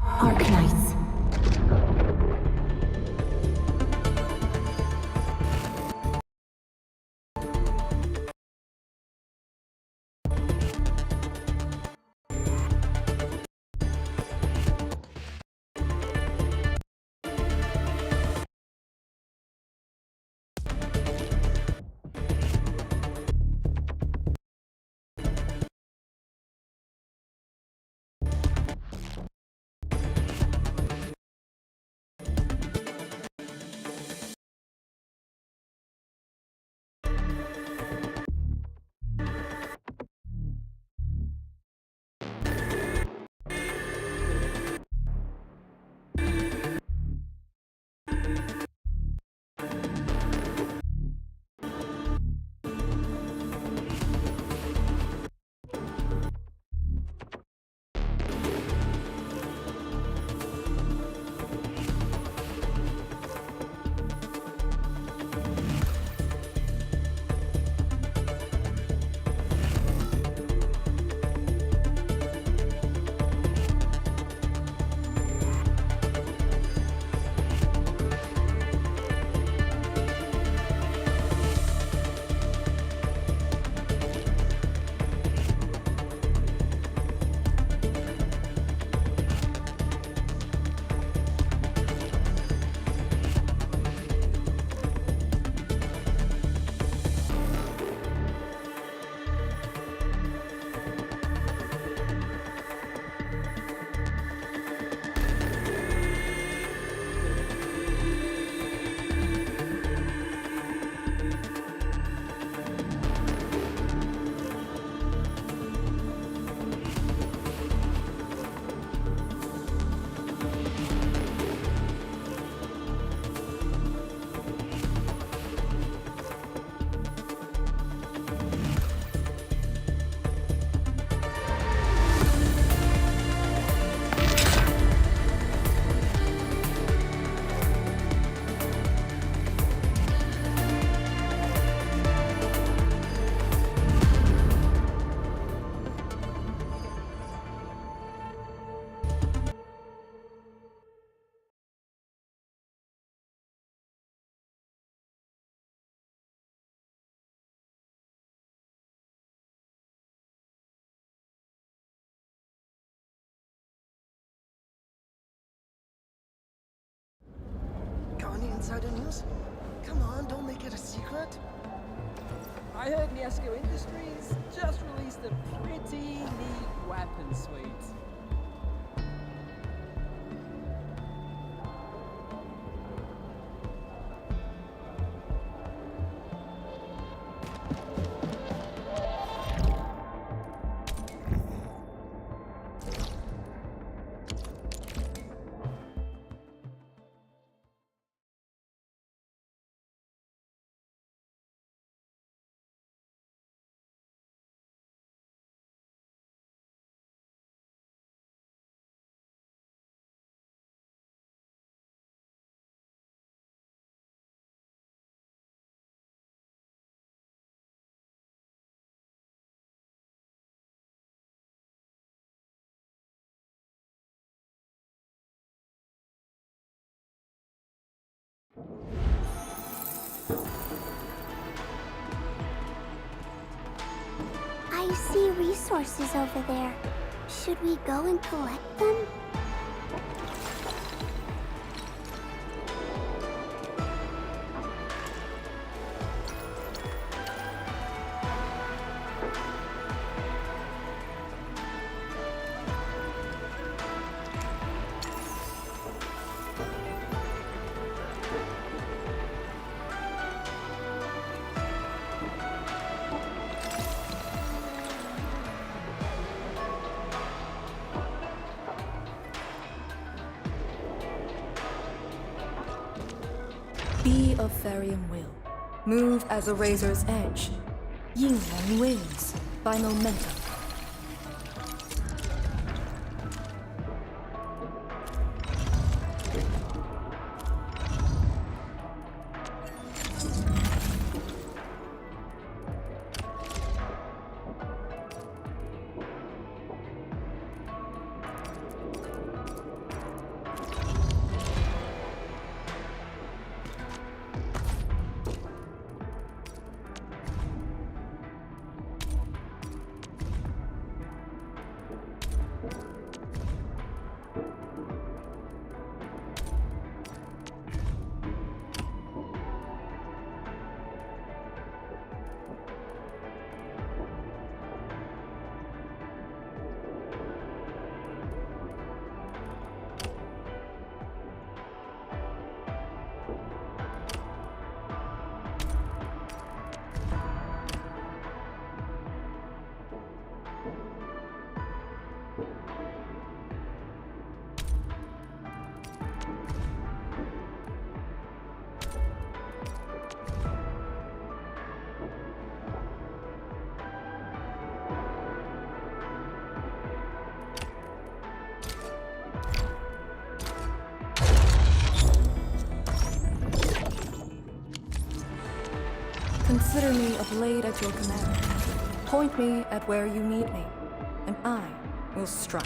Arknights. Got any insider news? Come on, don't make it a secret. I heard Niesco Industries just released a pretty neat weapon suite. I see resources over there. Should we go and collect them? Be of Farian will. Move as a razor's edge. Yingling wins by momentum. Consider me a blade at your command. Point me at where you need me, and I will strike.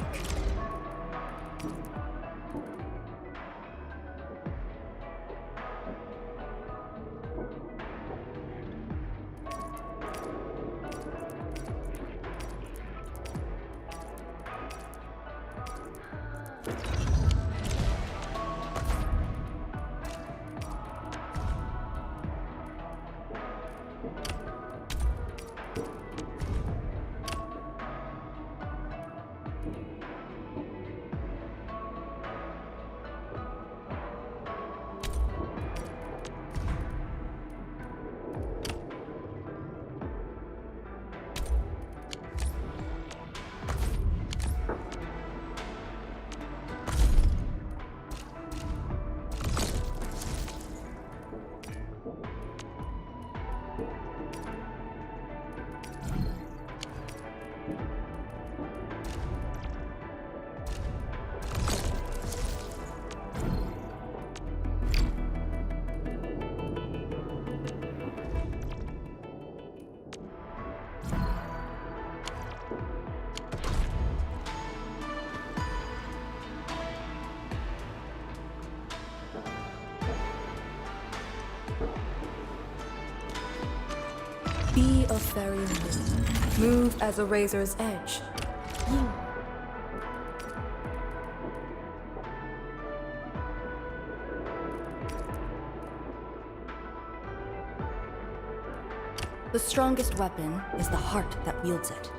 Be of fairy wind. Move as a razor's edge. Ying. The strongest weapon is the heart that wields it.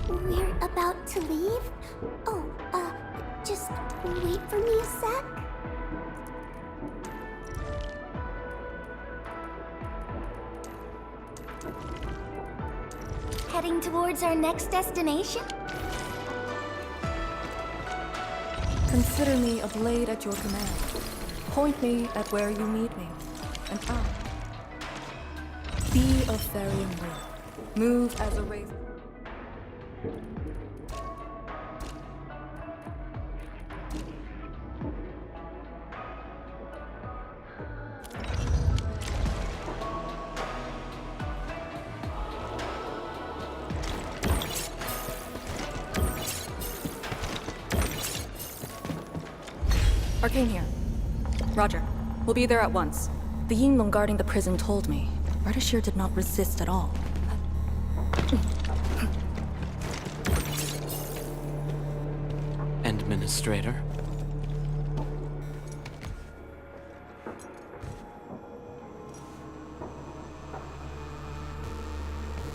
We're about to leave? Oh, just wait for me a sec. Heading towards our next destination? Consider me a blade at your command. Point me at where you need me, and I be of fairy and wind. Move as a razor. Arcane here. Roger. We'll be there at once. The Yinglong guarding the prison told me. Ardashir did not resist at all. Administrator?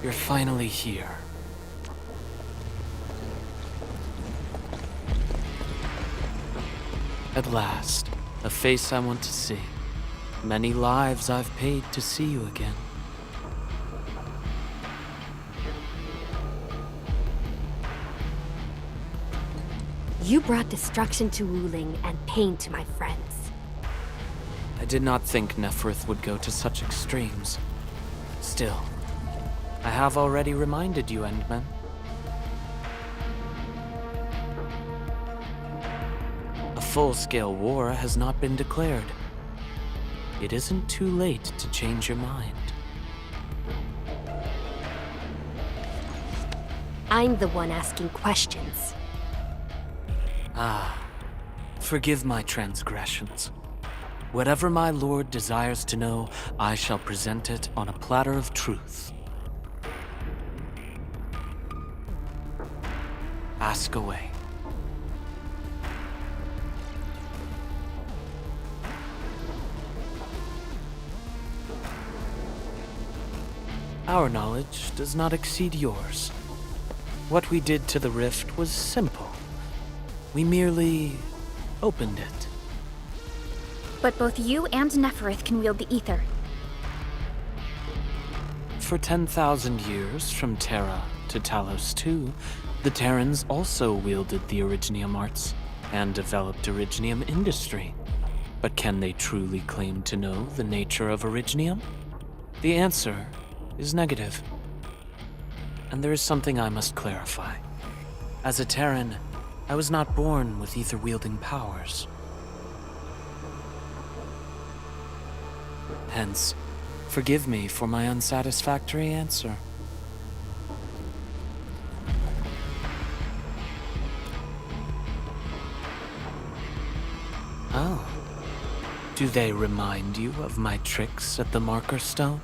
You're finally here. At last, a face I want to see. Many lives I've paid to see you again. You brought destruction to Wuling and pain to my friends. I did not think Nephrith would go to such extremes. Still, I have already reminded you, Endman. A full-scale war has not been declared. It isn't too late to change your mind. I'm the one asking questions. Forgive my transgressions. Whatever my lord desires to know, I shall present it on a platter of truth. Ask away. Our knowledge does not exceed yours. What we did to the rift was simple. We merely opened it. But both you and Neferith can wield the ether. For 10,000 years, from Terra to Talos II, the Terrans also wielded the Originium arts and developed Originium industry. But can they truly claim to know the nature of Originium? The answer is negative. And there is something I must clarify. As a Terran, I was not born with ether-wielding powers. Hence, forgive me for my unsatisfactory answer. Oh. Do they remind you of my tricks at the Marker Stone?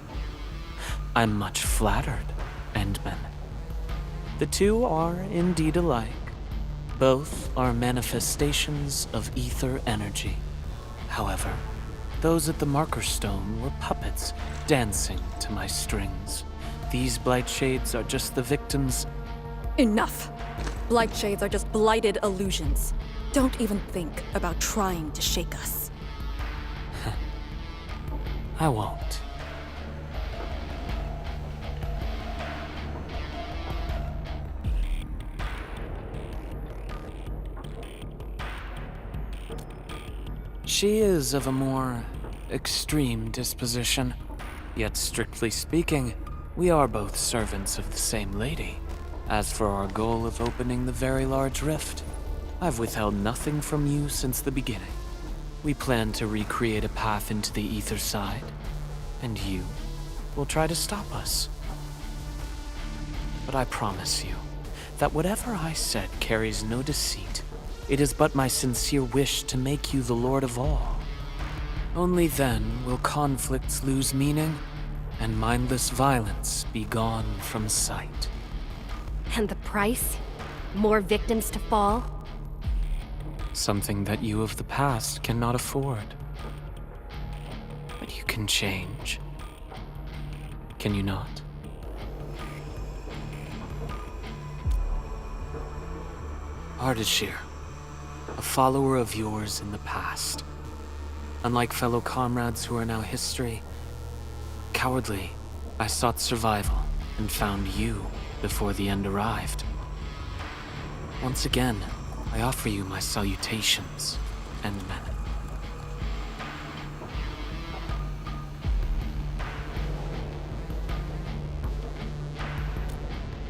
I'm much flattered, Endman. The two are indeed alike. Both are manifestations of ether energy. However, those at the Marker Stone were puppets dancing to my strings. These blight shades are just the victims. Enough! Blight shades are just blighted illusions. Don't even think about trying to shake us. I won't. She is of a more extreme disposition. Yet strictly speaking, we are both servants of the same lady. As for our goal of opening the very large rift, I've withheld nothing from you since the beginning. We plan to recreate a path into the ether side, and you will try to stop us. But I promise you that whatever I said carries no deceit. It is but my sincere wish to make you the lord of all. Only then will conflicts lose meaning and mindless violence be gone from sight. And the price? More victims to fall? Something that you of the past cannot afford. But you can change. Can you not? Ardashir, a follower of yours in the past. Unlike fellow comrades who are now history, cowardly, I sought survival and found you before the end arrived. Once again, I offer you my salutations, Endman.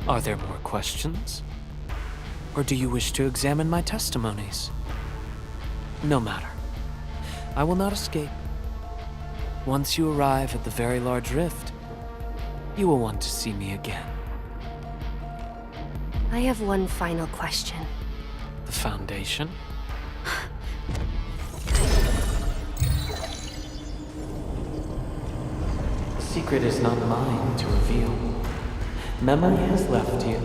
Are there more questions? Or do you wish to examine my testimonies? No matter. I will not escape. Once you arrive at the very large rift, you will want to see me again. I have one final question. The Foundation? The secret is not mine to reveal. Memory has left you,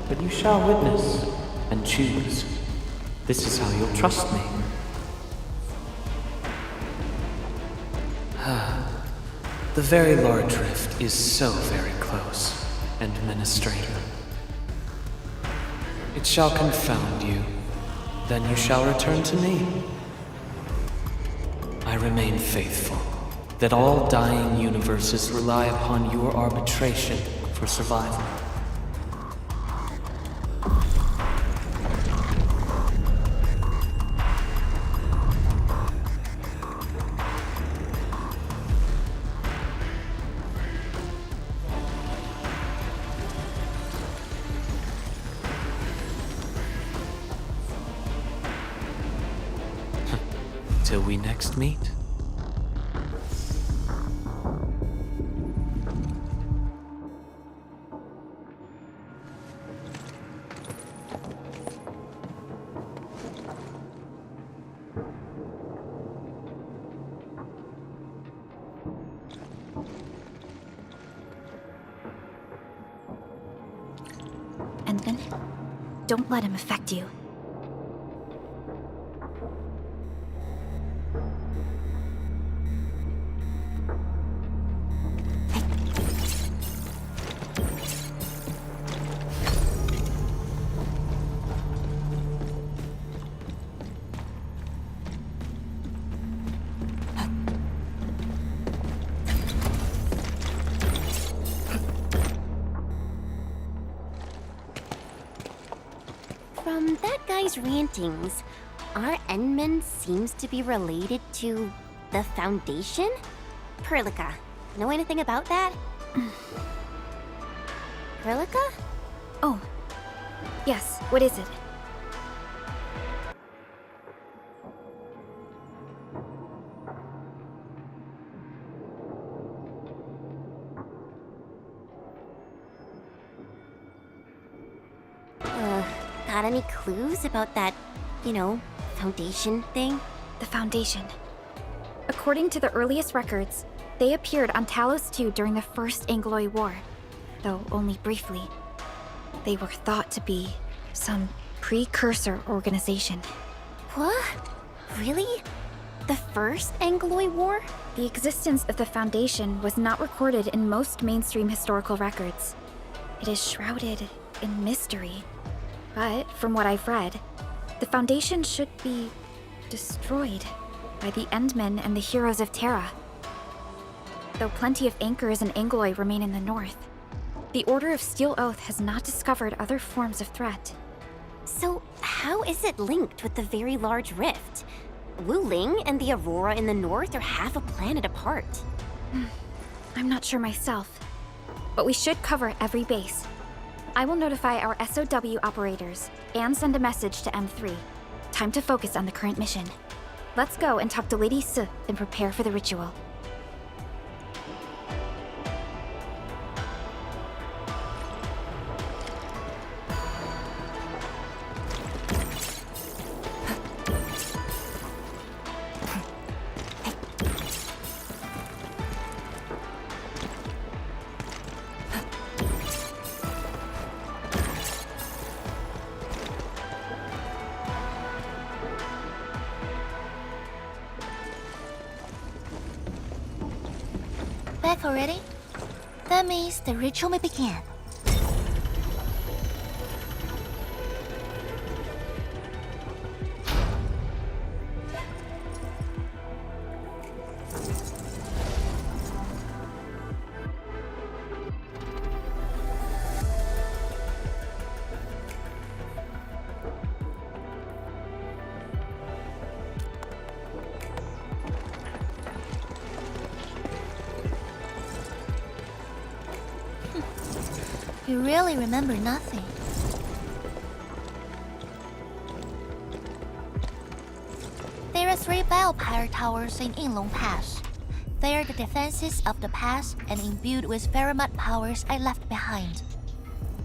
but you shall witness and choose. This is how you'll trust me. The very large rift is so very close, Administrator. It shall confound you. Then you shall return to me. I remain faithful, that all dying universes rely upon your arbitration for survival. until we next meet. Endman, don't let him affect you. From that guy's rantings, our Endman seems to be related to the Foundation? Perlica, know anything about that? Perlica? Oh. Yes, what is it? Got any clues about that, Foundation thing? The Foundation. According to the earliest records, they appeared on Talos 2 during the First Angloy War, though only briefly. They were thought to be some precursor organization. What? Really? The First Angloy War? The existence of the Foundation was not recorded in most mainstream historical records. It is shrouded in mystery. But, from what I've read, the Foundation should be destroyed by the Endmen and the heroes of Terra. Though plenty of anchors and Angloy remain in the north, the Order of Steel Oath has not discovered other forms of threat. So, how is it linked with the Very Large Rift? Wu Ling and the Aurora in the north are half a planet apart. I'm not sure myself, but we should cover every base. I will notify our SOW operators and send a message to M3. Time to focus on the current mission. Let's go and talk to Lady S and prepare for the ritual. Back already? That means the ritual may begin. You really remember nothing. There are 3 biopower towers in Yinglong Pass. They are the defenses of the pass and imbued with Verimut powers I left behind.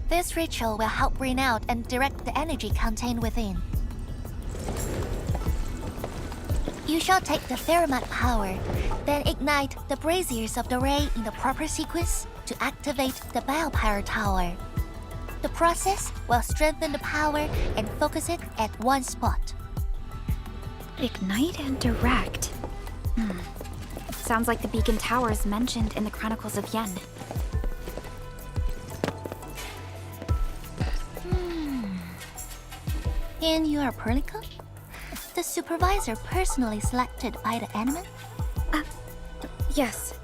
This ritual will help bring out and direct the energy contained within. You shall take the Verimut power, then ignite the braziers of the ray in the proper sequence to activate the biopower tower. The process will strengthen the power and focus it at one spot. Ignite and direct. Sounds like the beacon towers mentioned in the Chronicles of Yen. And you are Perlica? The supervisor personally selected by the Endman? Yes.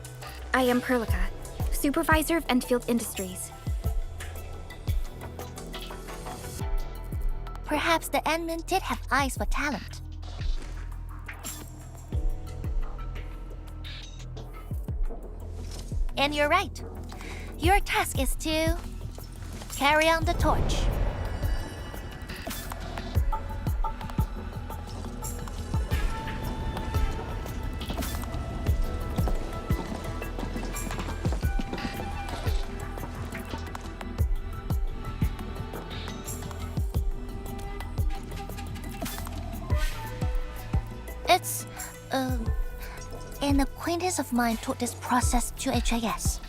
I am Perlica, supervisor of Endfield Industries. Perhaps the Endman did have eyes for talent. And you're right. Your task is to carry on the torch. It's, an acquaintance of mine taught this process to HIS.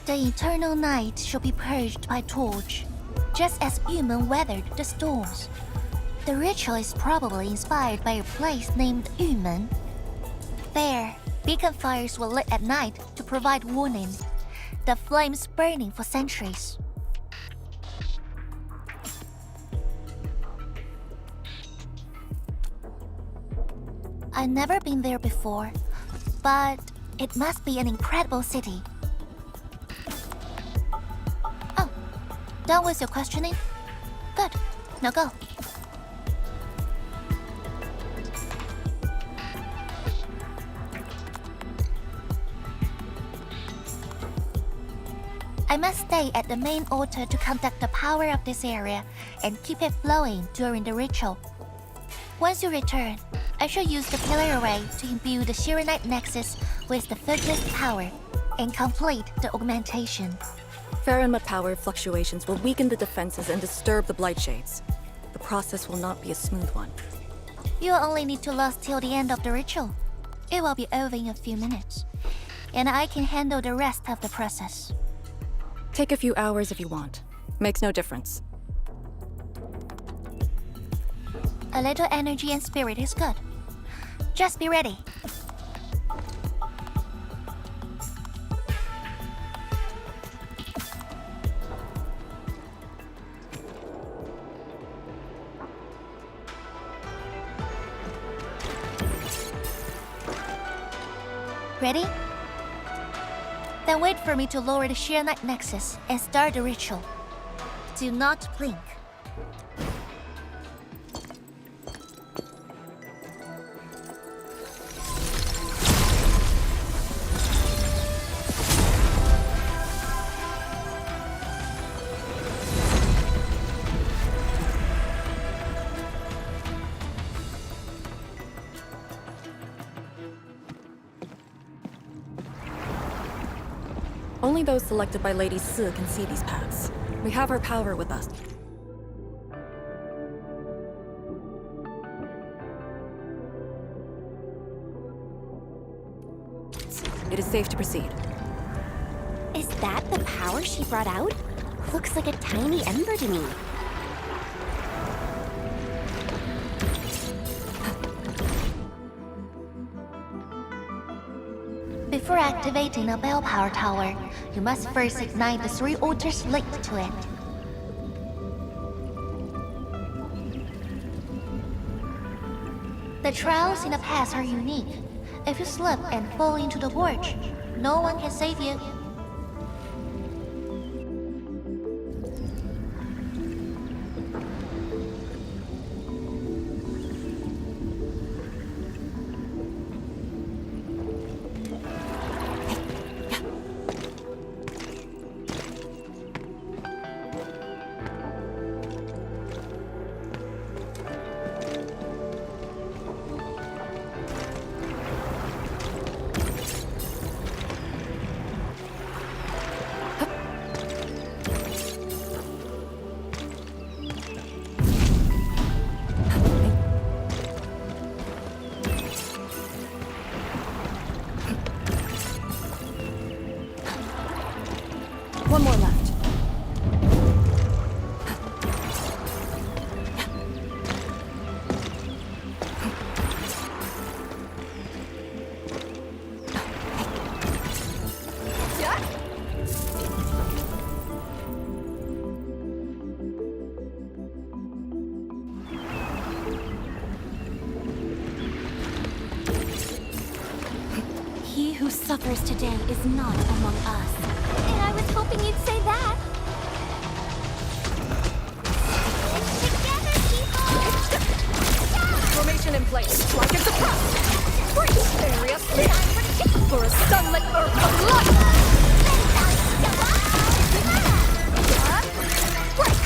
The eternal night shall be purged by torch, just as Yumen weathered the storms. The ritual is probably inspired by a place named Yumen. There, beacon fires were lit at night to provide warning, the flames burning for centuries. I've never been there before, but it must be an incredible city. Oh, done with your questioning? Good. Now go. I must stay at the main altar to conduct the power of this area and keep it flowing during the ritual. Once you return, I shall use the pillar array to imbue the Shiranite Nexus with the focused power and complete the augmentation. Faramut power fluctuations will weaken the defenses and disturb the Blight Shades. The process will not be a smooth one. You only need to last till the end of the ritual. It will be over in a few minutes, and I can handle the rest of the process. Take a few hours if you want. Makes no difference. A little energy and spirit is good. Just be ready. Ready? Then wait for me to lower the Shiranite Nexus and start the ritual. Do not blink. Only those selected by Lady Si can see these paths. We have her power with us. It is safe to proceed. Is that the power she brought out? Looks like a tiny ember to me. Before activating a bell power tower, you must first ignite the 3 altars linked to it. The trials in the past are unique. If you slip and fall into the gorge, no one can save you. One more left. He who suffers today is not among us. And I was hoping you'd say that. Together, people! Formation in place. Like it's a press. Breach area spin. For a sunlit earth of light. Break.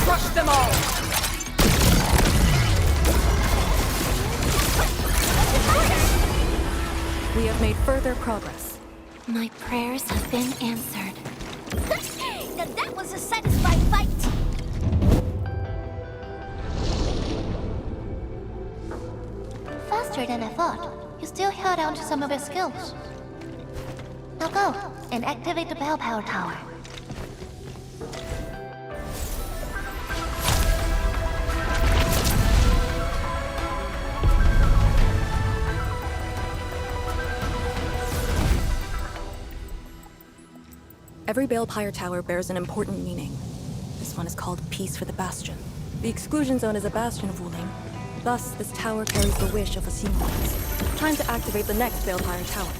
Crush them all. We have made further progress. My prayers have been answered. Now that was a satisfying fight! faster than I thought. You still held on to some of your skills. Now go and activate the bell power tower. Every Balepire tower bears an important meaning. This one is called Peace for the Bastion. The exclusion zone is a bastion of Wuling. Thus, this tower carries the wish of the Xingmans. Time to activate the next Balepire tower.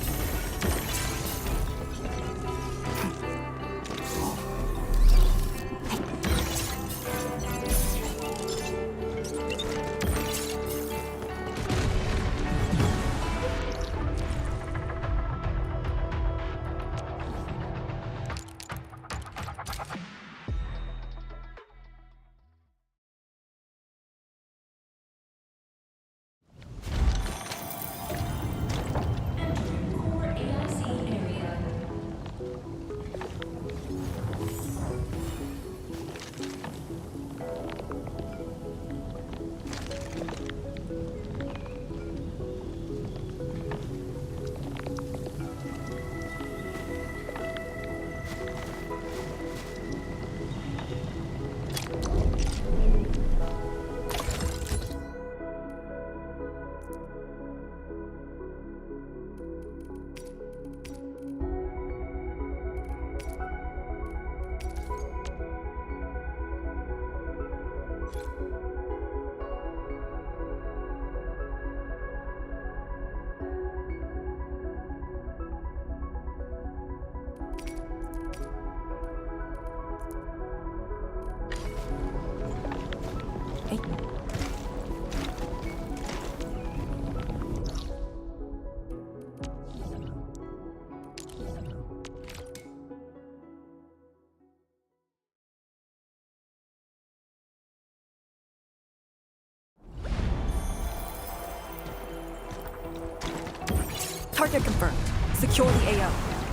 Target confirmed. Secure the AO.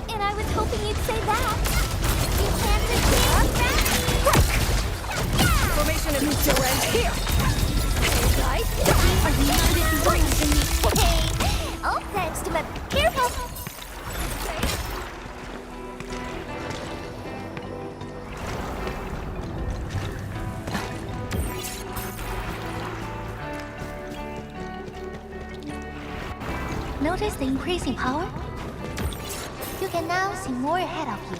And I was hoping you'd say that. You can't defeat me. Formation and Joanne here! Guys, are you going to be worse than me? Hey, all thanks to my peer help. Notice the increasing power? You can now see more ahead of you.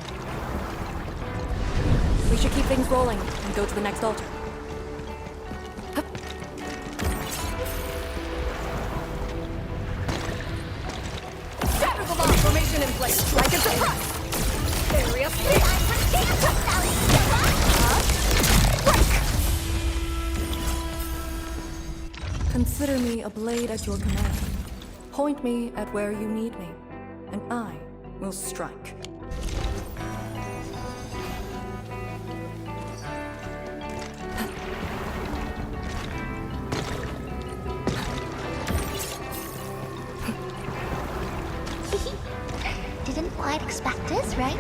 We should keep things rolling and go to the next altar. Shatter the bomb! Formation in place. Strike and suppress! Area split! Consider me a blade at your command. Point me at where you need me, and I will strike. Didn't quite expect this, right?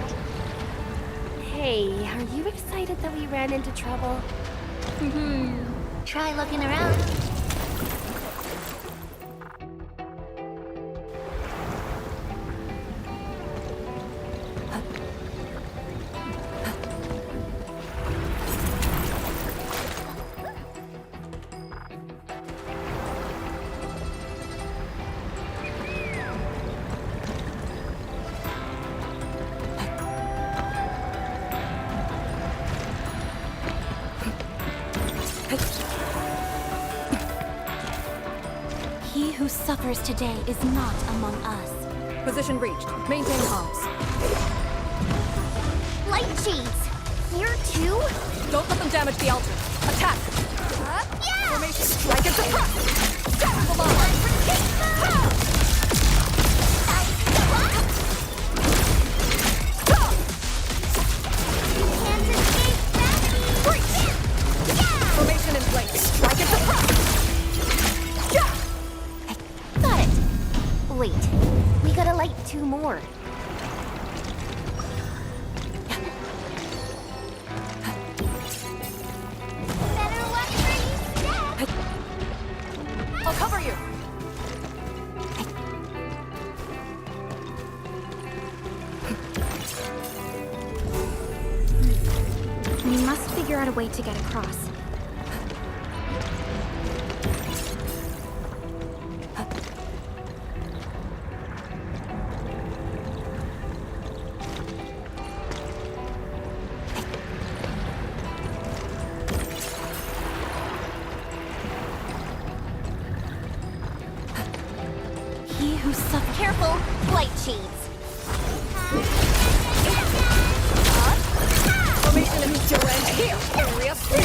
Hey, are you excited that we ran into trouble? Try looking around. He who suffers today is not among us. Position reached. Maintain comms. Light shades! Here too? Don't let them damage the altar. Attack! Yeah! Formation, strike and suppress! Shatter the bomb! Formation in place. Strike and suppress! Got it. Wait, we gotta light two more. I'll cover you! figure out a way to get across. He who suffers. Careful, light shades. Formation and meet your end here. Area split.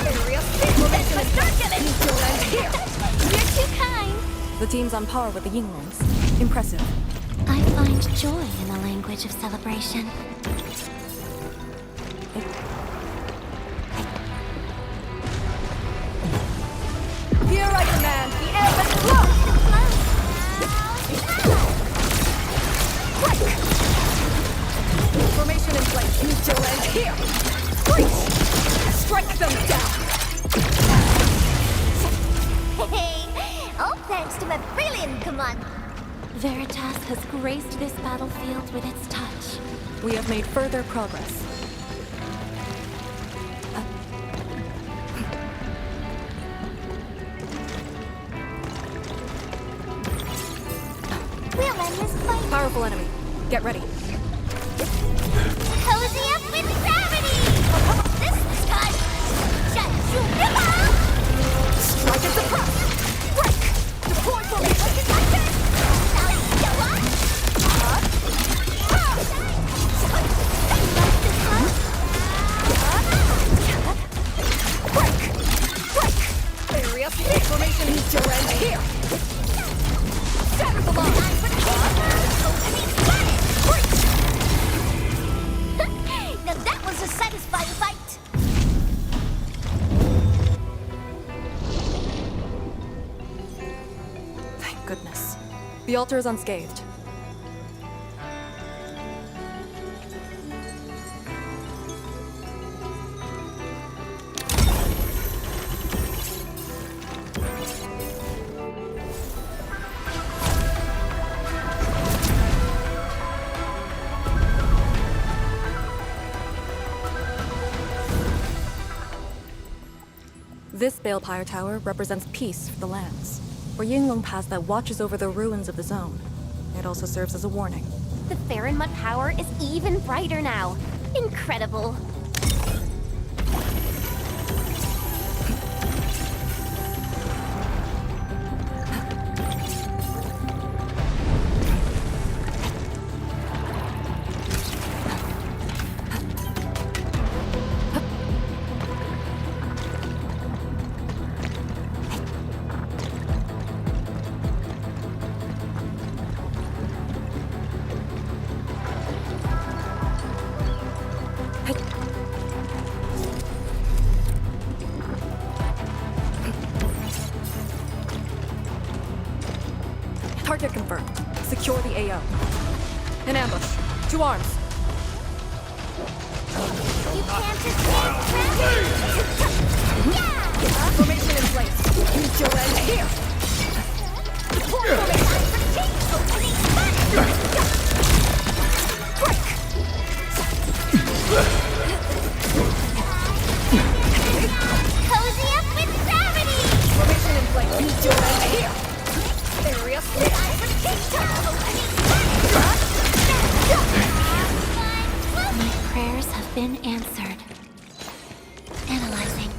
Area split. Formation and meet your end here. You're too kind. The team's on par with the Yinglings. Impressive. I find joy in the language of celebration. Here I command the air and flow! Formation in place. Meet your end here. Breach! Strike them down! Hey, all thanks to my brilliant command. Veritas has graced this battlefield with its touch. We have made further progress. We'll end this fight. Powerful enemy. Get ready. Cozy up with gravity! This time, Strike at the press! Break! Deploy formation! Break! Break! Area split! Formation needs your end here! Shatter the line! Breach! Now that was a satisfying fight. Thank goodness. The altar is unscathed. This Balefire Tower represents peace for the lands, or Yinglong Pass that watches over the ruins of the zone. It also serves as a warning. The Farinmut power is even brighter now. Incredible. Target confirmed. Secure the AO. In ambush. To arms. You can't just yeah! Formation in place. Meet your end here. Deploy formation. Break! Cozy up with gravity! Formation in place. Meet your end here. Area split. My prayers have been answered. Analyzing.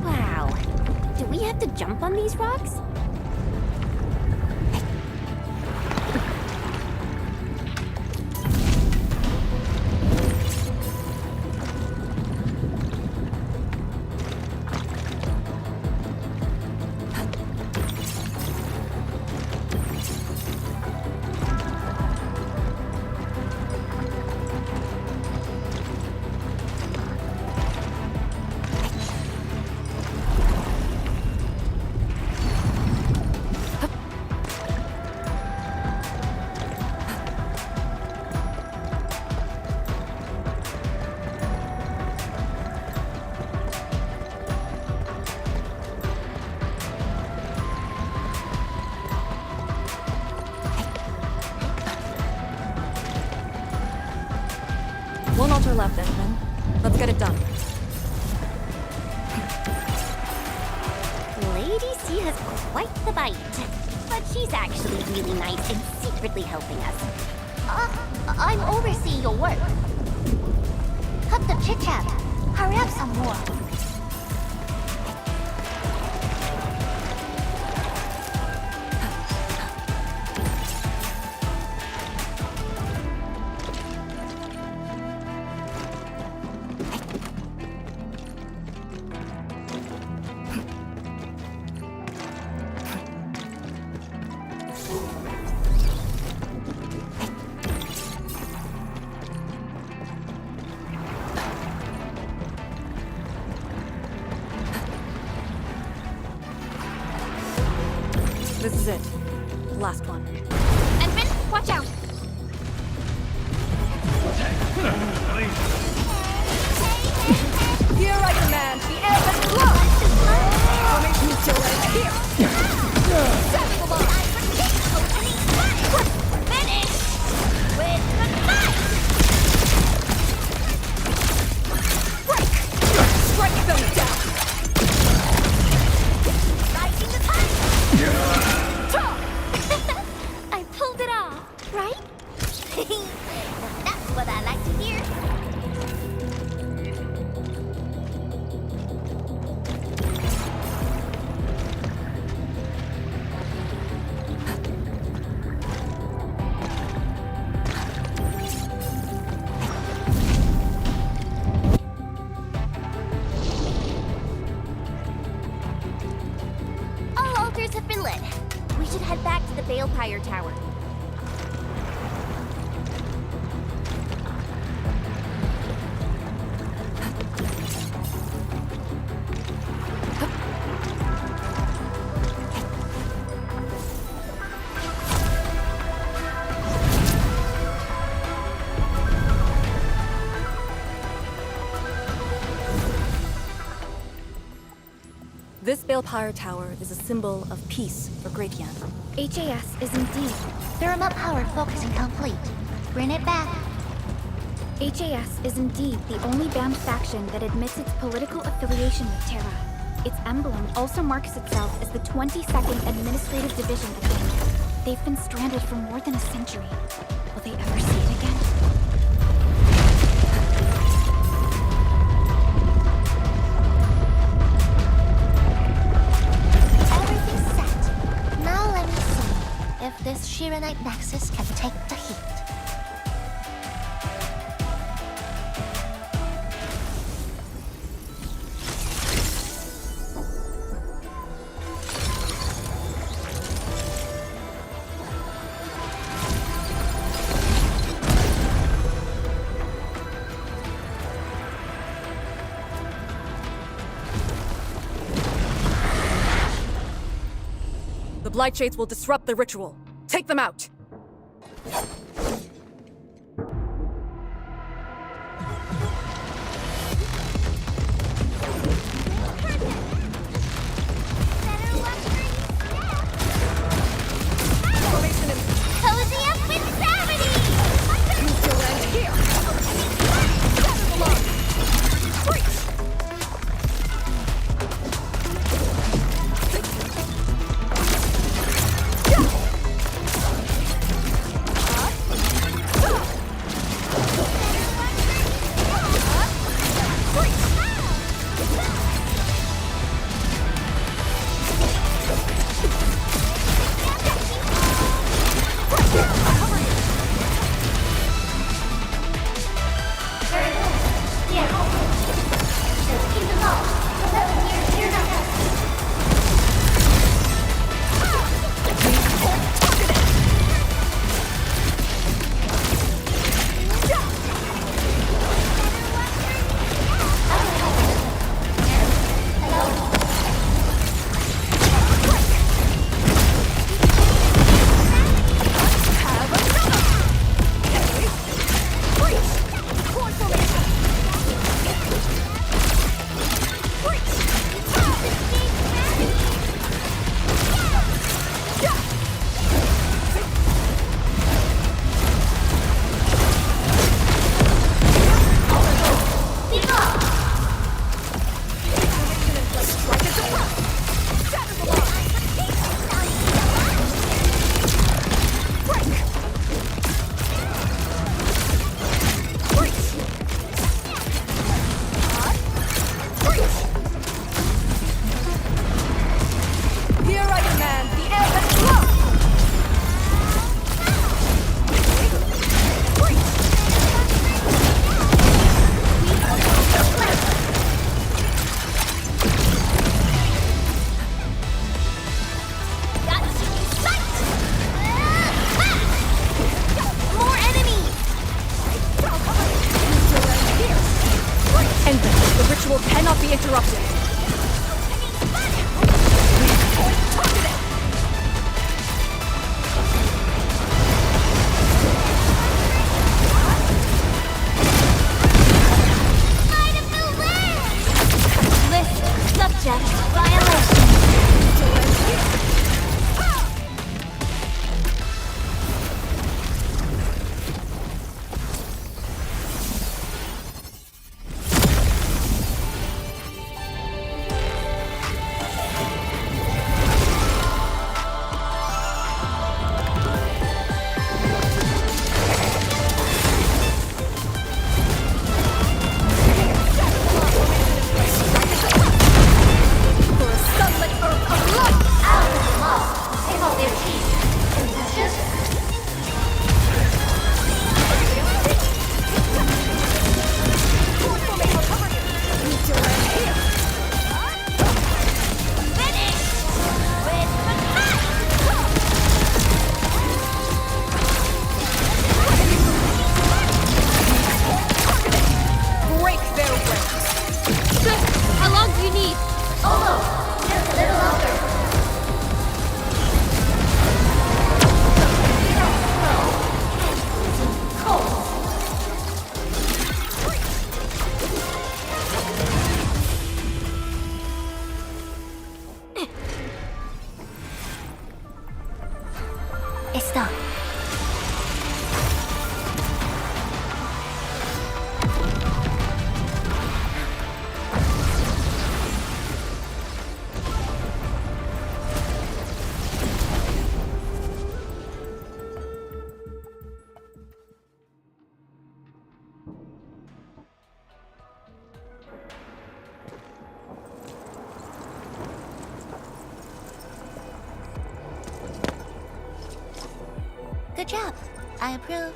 Wow. Do we have to jump on these rocks? One altar left, Endman. Let's get it done. Lady C has quite the bite. But she's actually really nice and secretly helping us. I'm overseeing your work. Cut the chit-chat. Hurry up some more. This is it. Last one. Endman, watch out! Here I command the air and flow! Formation is still here! Set the line! Finish with the fight! Strike them down! Rising the tide! I pulled it off, right? That's what I like to hear. All altars have been lit. We should head back to the Balefire Tower. This Balefire Tower is a symbol of peace for Great Yan. HAS is indeed. Thermal power focusing complete. Bring it back. HAS is indeed the only banned faction that admits its political affiliation with Terra. Its emblem also marks itself as the 22nd Administrative Division again. They've been stranded for more than a century. Will they ever see it again? Everything's set. Now let me see if this Shiranite Nexus can take the heat. The Blightshades will disrupt the ritual. Take them out! Formation in... Cozy up with gravity! You still land here! Gather the line! Breach! Endfield, the ritual cannot be interrupted. List subject violation. Break their ranks. How long do you need? Almost. Just a little longer. It's done. Good job. I approve.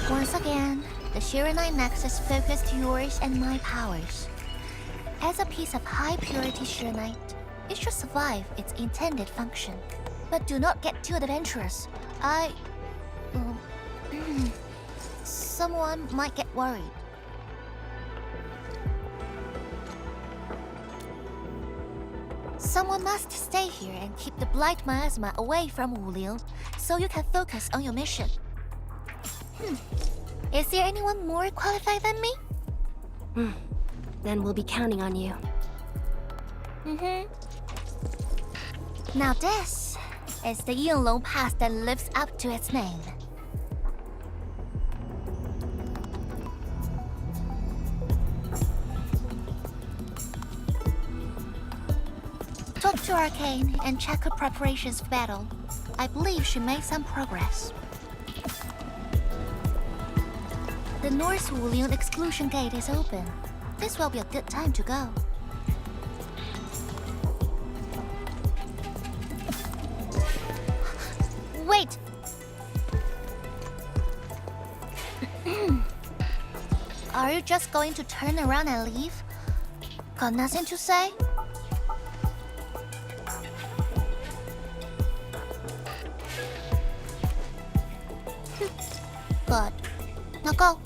Once again, the Shiranite Nexus focused yours and my powers. As a piece of high-purity Shiranite, it should survive its intended function. But do not get too adventurous. Someone might get worried. Someone must stay here and keep the Blight Miasma away from Wuliu, so you can focus on your mission. Is there anyone more qualified than me? Then we'll be counting on you. Now this is the Yunlong Pass that lives up to its name. Talk to Arcane and check her preparations for battle. I believe she made some progress. The North Wulian exclusion gate is open. This will be a good time to go. Wait! Are you just going to turn around and leave? Got nothing to say? Good. Now go.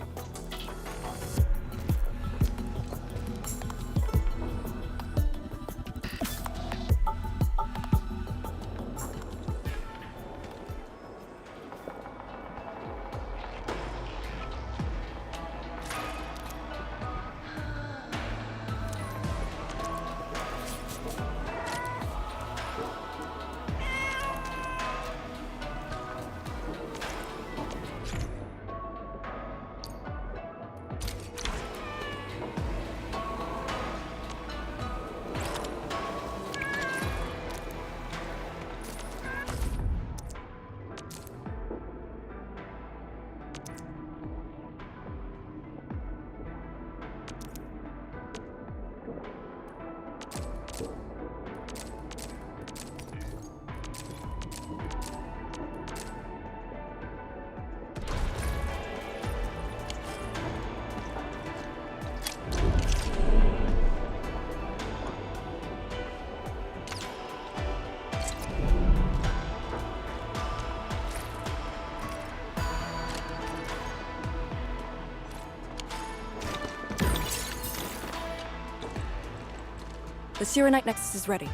The Sirenite Nexus is ready.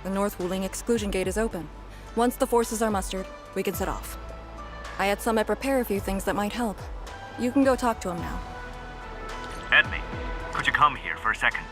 The North Wuling exclusion gate is open. Once the forces are mustered, we can set off. I had Summit prepare a few things that might help. You can go talk to him now. Edme, could you come here for a second?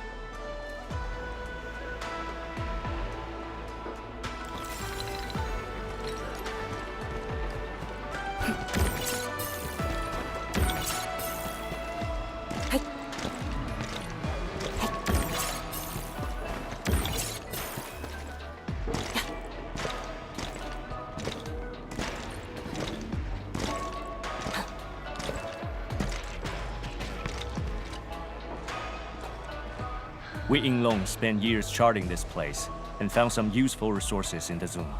We Yinglong spent years charting this place and found some useful resources in the zone.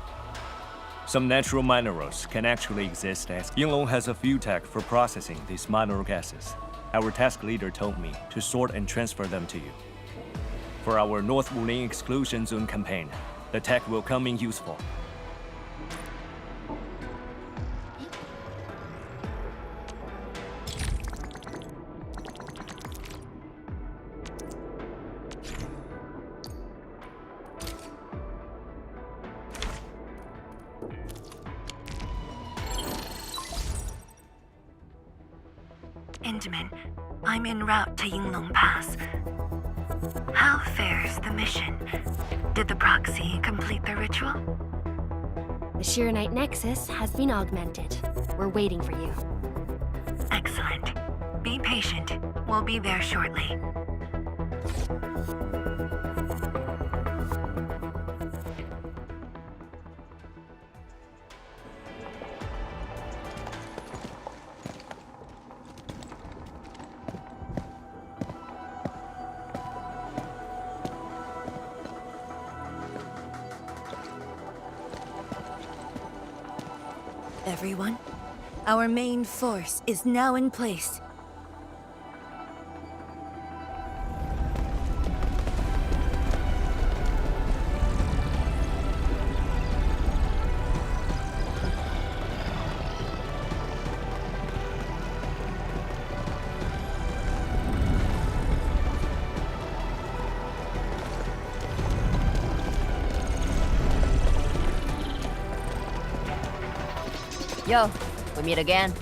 Some natural minerals can actually exist as Yinglong has a few tech for processing these mineral gases. Our task leader told me to sort and transfer them to you. For our North Wuling exclusion zone campaign, the tech will come in useful. Intamin, I'm en route to Yinglong Pass. How fares the mission? Did the proxy complete the ritual? The Shirenite Nexus has been augmented. We're waiting for you. Excellent. Be patient. We'll be there shortly. Everyone, our main force is now in place. Yo, we meet again.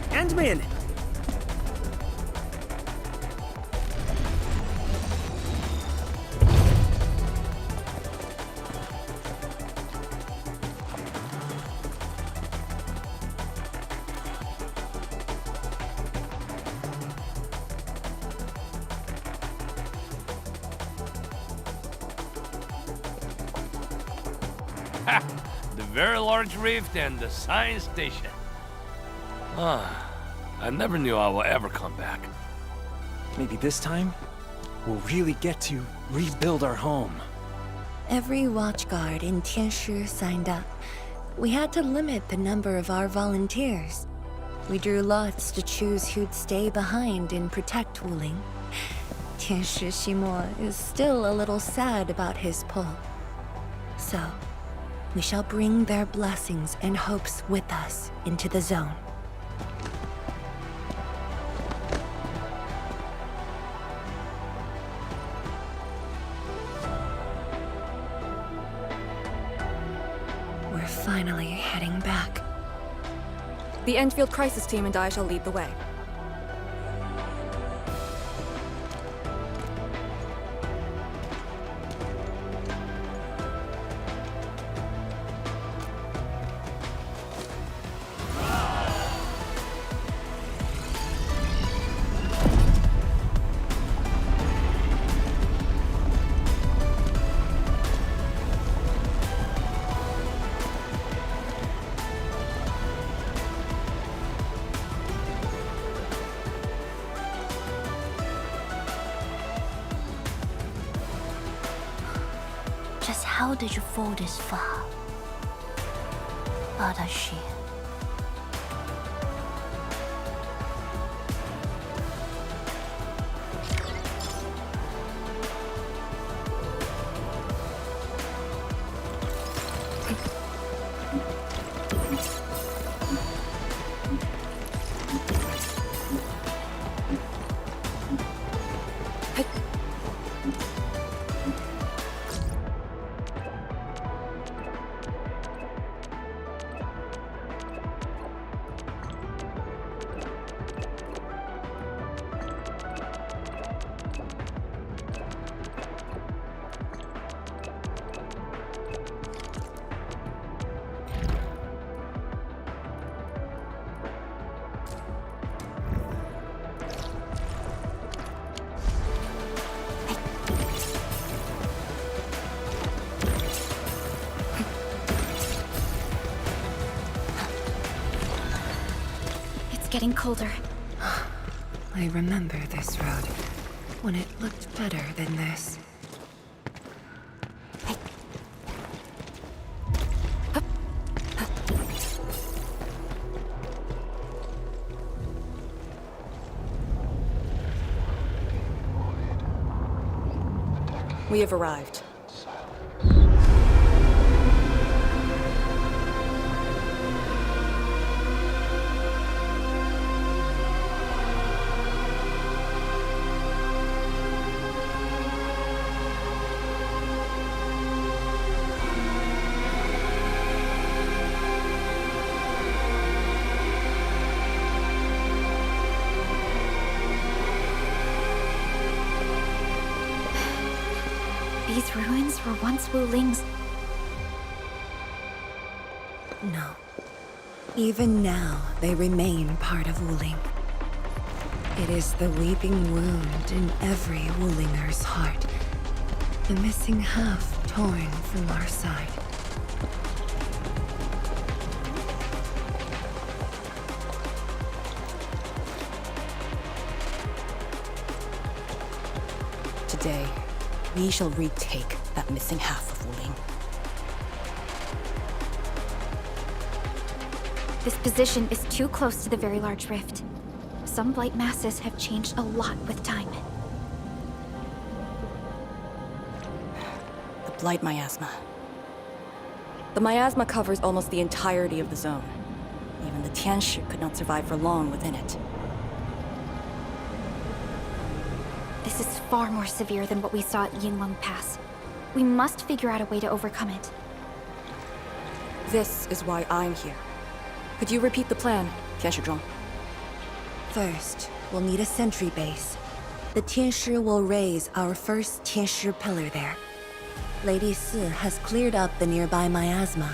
Endman! The very large rift and the science station. I never knew I will ever come back. Maybe this time, we'll really get to rebuild our home. Every watchguard in Tianshi signed up. We had to limit the number of our volunteers. We drew lots to choose who'd stay behind and protect Wuling. Tianshi Shimo is still a little sad about his pull. So, we shall bring their blessings and hopes with us into the zone. We're finally heading back. The Endfield crisis team and I shall lead the way. Just how did you fall this far? Adashi. getting colder. I remember this road, when it looked better than this. We have arrived. These ruins were once Wuling's. No. Even now, they remain part of Wuling. It is the weeping wound in every Wulinger's heart. The missing half torn from our side. Today, we shall retake that missing half of Wuling. This position is too close to the Very Large Rift. Some blight masses have changed a lot with time. The Blight Miasma. The miasma covers almost the entirety of the zone. Even the Tianshi could not survive for long within it. This is far more severe than what we saw at Yinglong Pass. We must figure out a way to overcome it. This is why I'm here. Could you repeat the plan, Tianshi? First, we'll need a sentry base. The Tianshi will raise our first Tianshi pillar there. Lady Si has cleared up the nearby miasma.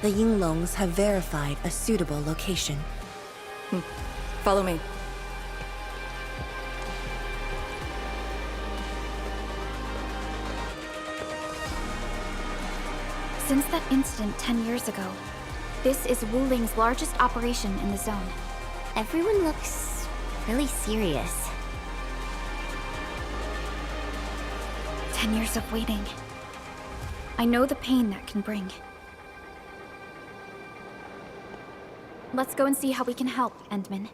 The Yinglongs have verified a suitable location. Follow me. Since that incident 10 years ago, this is Wuling's largest operation in the zone. Everyone looks really serious. 10 years of waiting. I know the pain that can bring. Let's go and see how we can help, Endman.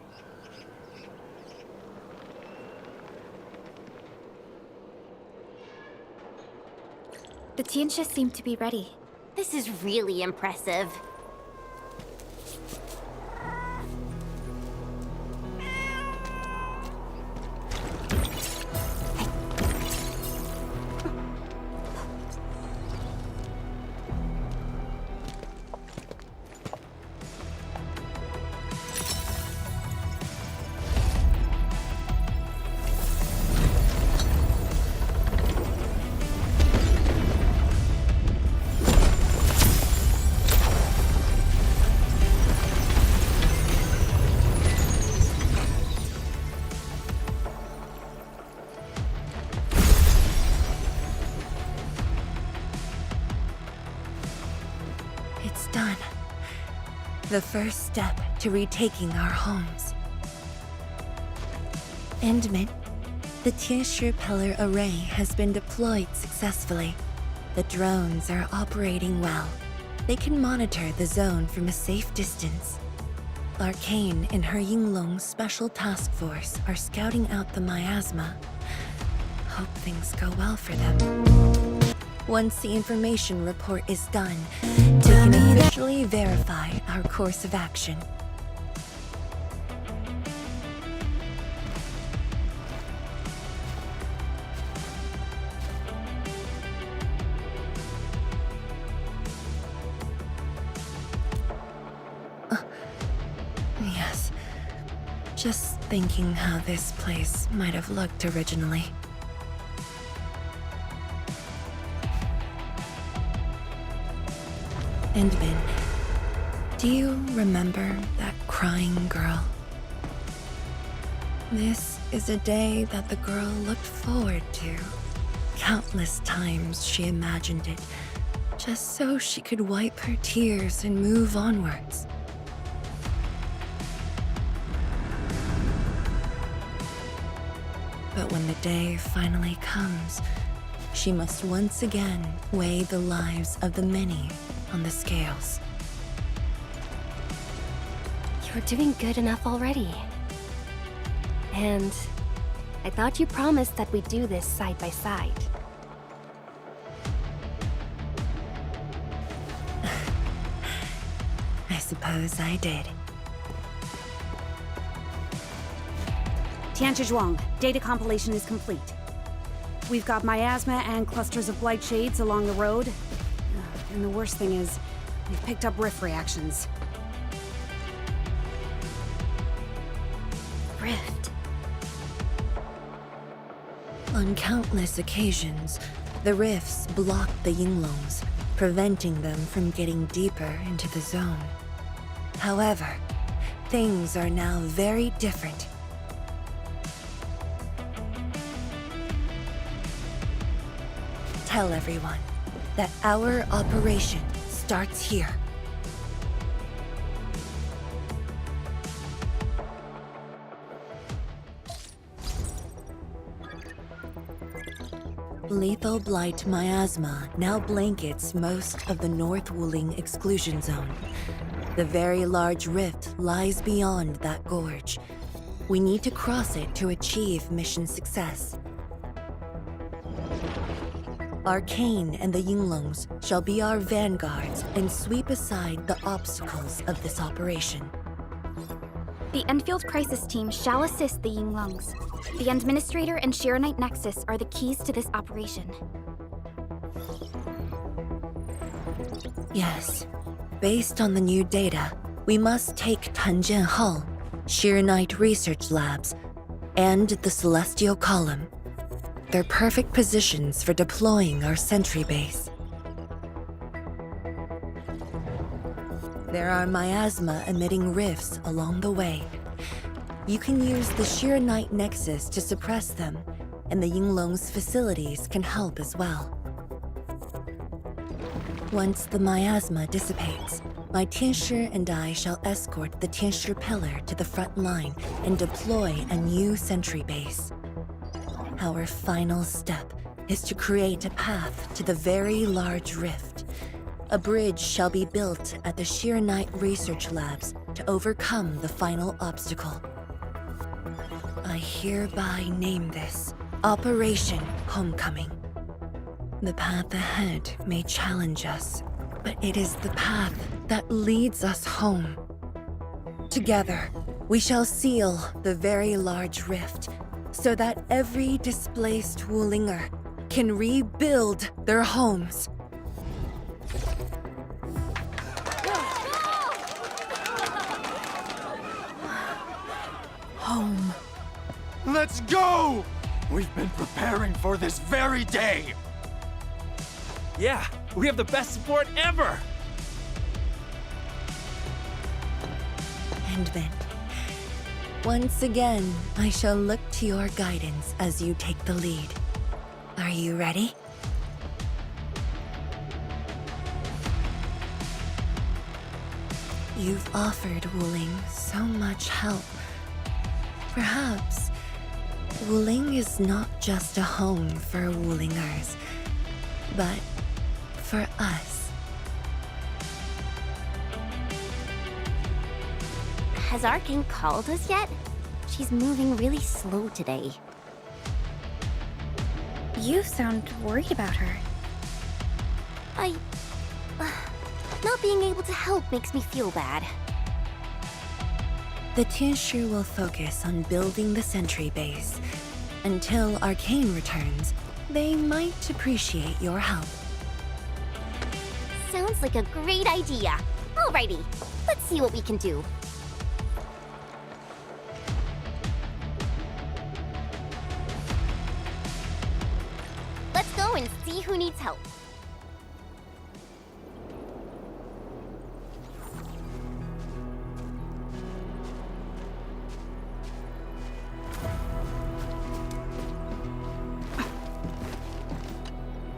The Tianshi seem to be ready. This is really impressive. It's done. The first step to retaking our homes. Endman, the Tianshi pillar array has been deployed successfully. The drones are operating well. They can monitor the zone from a safe distance. Arcane and her Yinglong Special Task Force are scouting out the miasma. Hope things go well for them. Once the information report is done, we can officially verify our course of action. Yes. Just thinking how this place might have looked originally. Endman, do you remember that crying girl? This is a day that the girl looked forward to. Countless times she imagined it, just so she could wipe her tears and move onwards. But when the day finally comes, she must once again weigh the lives of the many on the scales. You're doing good enough already. And I thought you promised that we'd do this side by side. I suppose I did. Tianzhuang, data compilation is complete. We've got miasma and clusters of blight shades along the road. And the worst thing is, we've picked up rift reactions. Rift. On countless occasions, the rifts blocked the Yinglongs, preventing them from getting deeper into the zone. However, things are now very different. Tell everyone that our operation starts here. Lethal blight miasma now blankets most of the North Wuling exclusion zone. The very large rift lies beyond that gorge. We need to cross it to achieve mission success. Arcane and the Yinglongs shall be our vanguards and sweep aside the obstacles of this operation. The Endfield Crisis Team shall assist the Yinglongs. The Administrator and Shiranite Nexus are the keys to this operation. Yes. Based on the new data, we must take Tanjian Hall, Shiranite Research Labs, and the Celestial Column. They're perfect positions for deploying our sentry base. There are miasma-emitting rifts along the way. You can use the Shiranite Nexus to suppress them, and the Yinglong's facilities can help as well. Once the miasma dissipates, my Tianshi and I shall escort the Tianshi Pillar to the front line and deploy a new sentry base. Our final step is to create a path to the very large rift. A bridge shall be built at the Shiranite Research Labs to overcome the final obstacle. I hereby name this Operation Homecoming. The path ahead may challenge us, but it is the path that leads us home. Together, we shall seal the very large rift so that every displaced Wulinger can rebuild their homes. Home. Let's go! We've been preparing for this very day! Yeah, we have the best support ever! And then, once again, I shall look to your guidance as you take the lead. Are you ready? You've offered Wuling so much help. Perhaps Wuling is not just a home for Wulingers, but for us. Has Arcane called us yet? She's moving really slow today. You sound worried about her. Not being able to help makes me feel bad. The Tianshi will focus on building the sentry base. Until Arcane returns, they might appreciate your help. Sounds like a great idea. Alrighty, let's see what we can do. Let's go and see who needs help.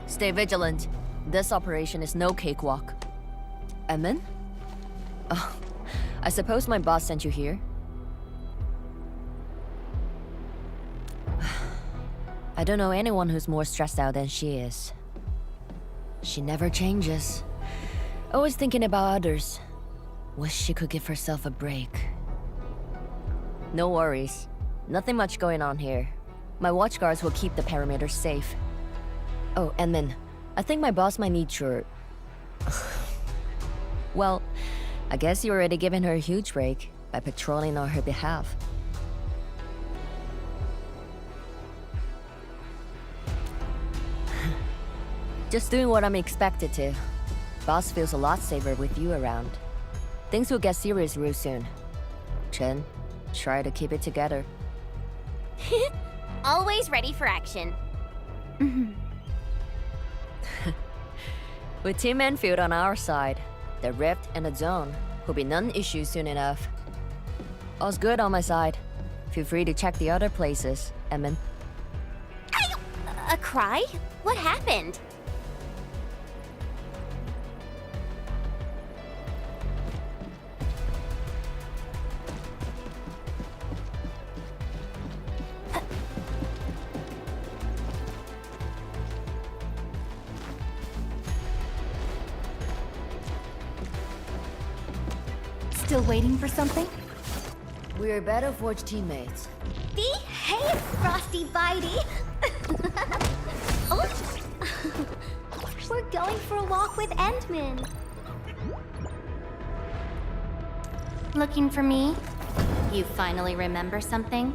Stay vigilant. This operation is no cakewalk. Emin? Oh, I suppose my boss sent you here? I don't know anyone who's more stressed out than she is. She never changes. Always thinking about others. Wish she could give herself a break. No worries. Nothing much going on here. My watchguards will keep the perimeter safe. Oh, Edmund, I think my boss might need your... Well, I guess you're already giving her a huge break by patrolling on her behalf. Just doing what I'm expected to. Boss feels a lot safer with you around. Things will get serious real soon. Chen, try to keep it together. Always ready for action. With Team Endfield on our side, the rift and the zone will be non-issue soon enough. All's good on my side. Feel free to check the other places, Emin. A cry? What happened? Still waiting for something? We're Battleforge teammates. Behave, Frosty Bitey! Oh. We're going for a walk with Endman. Looking for me? You finally remember something?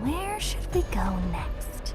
Where should we go next?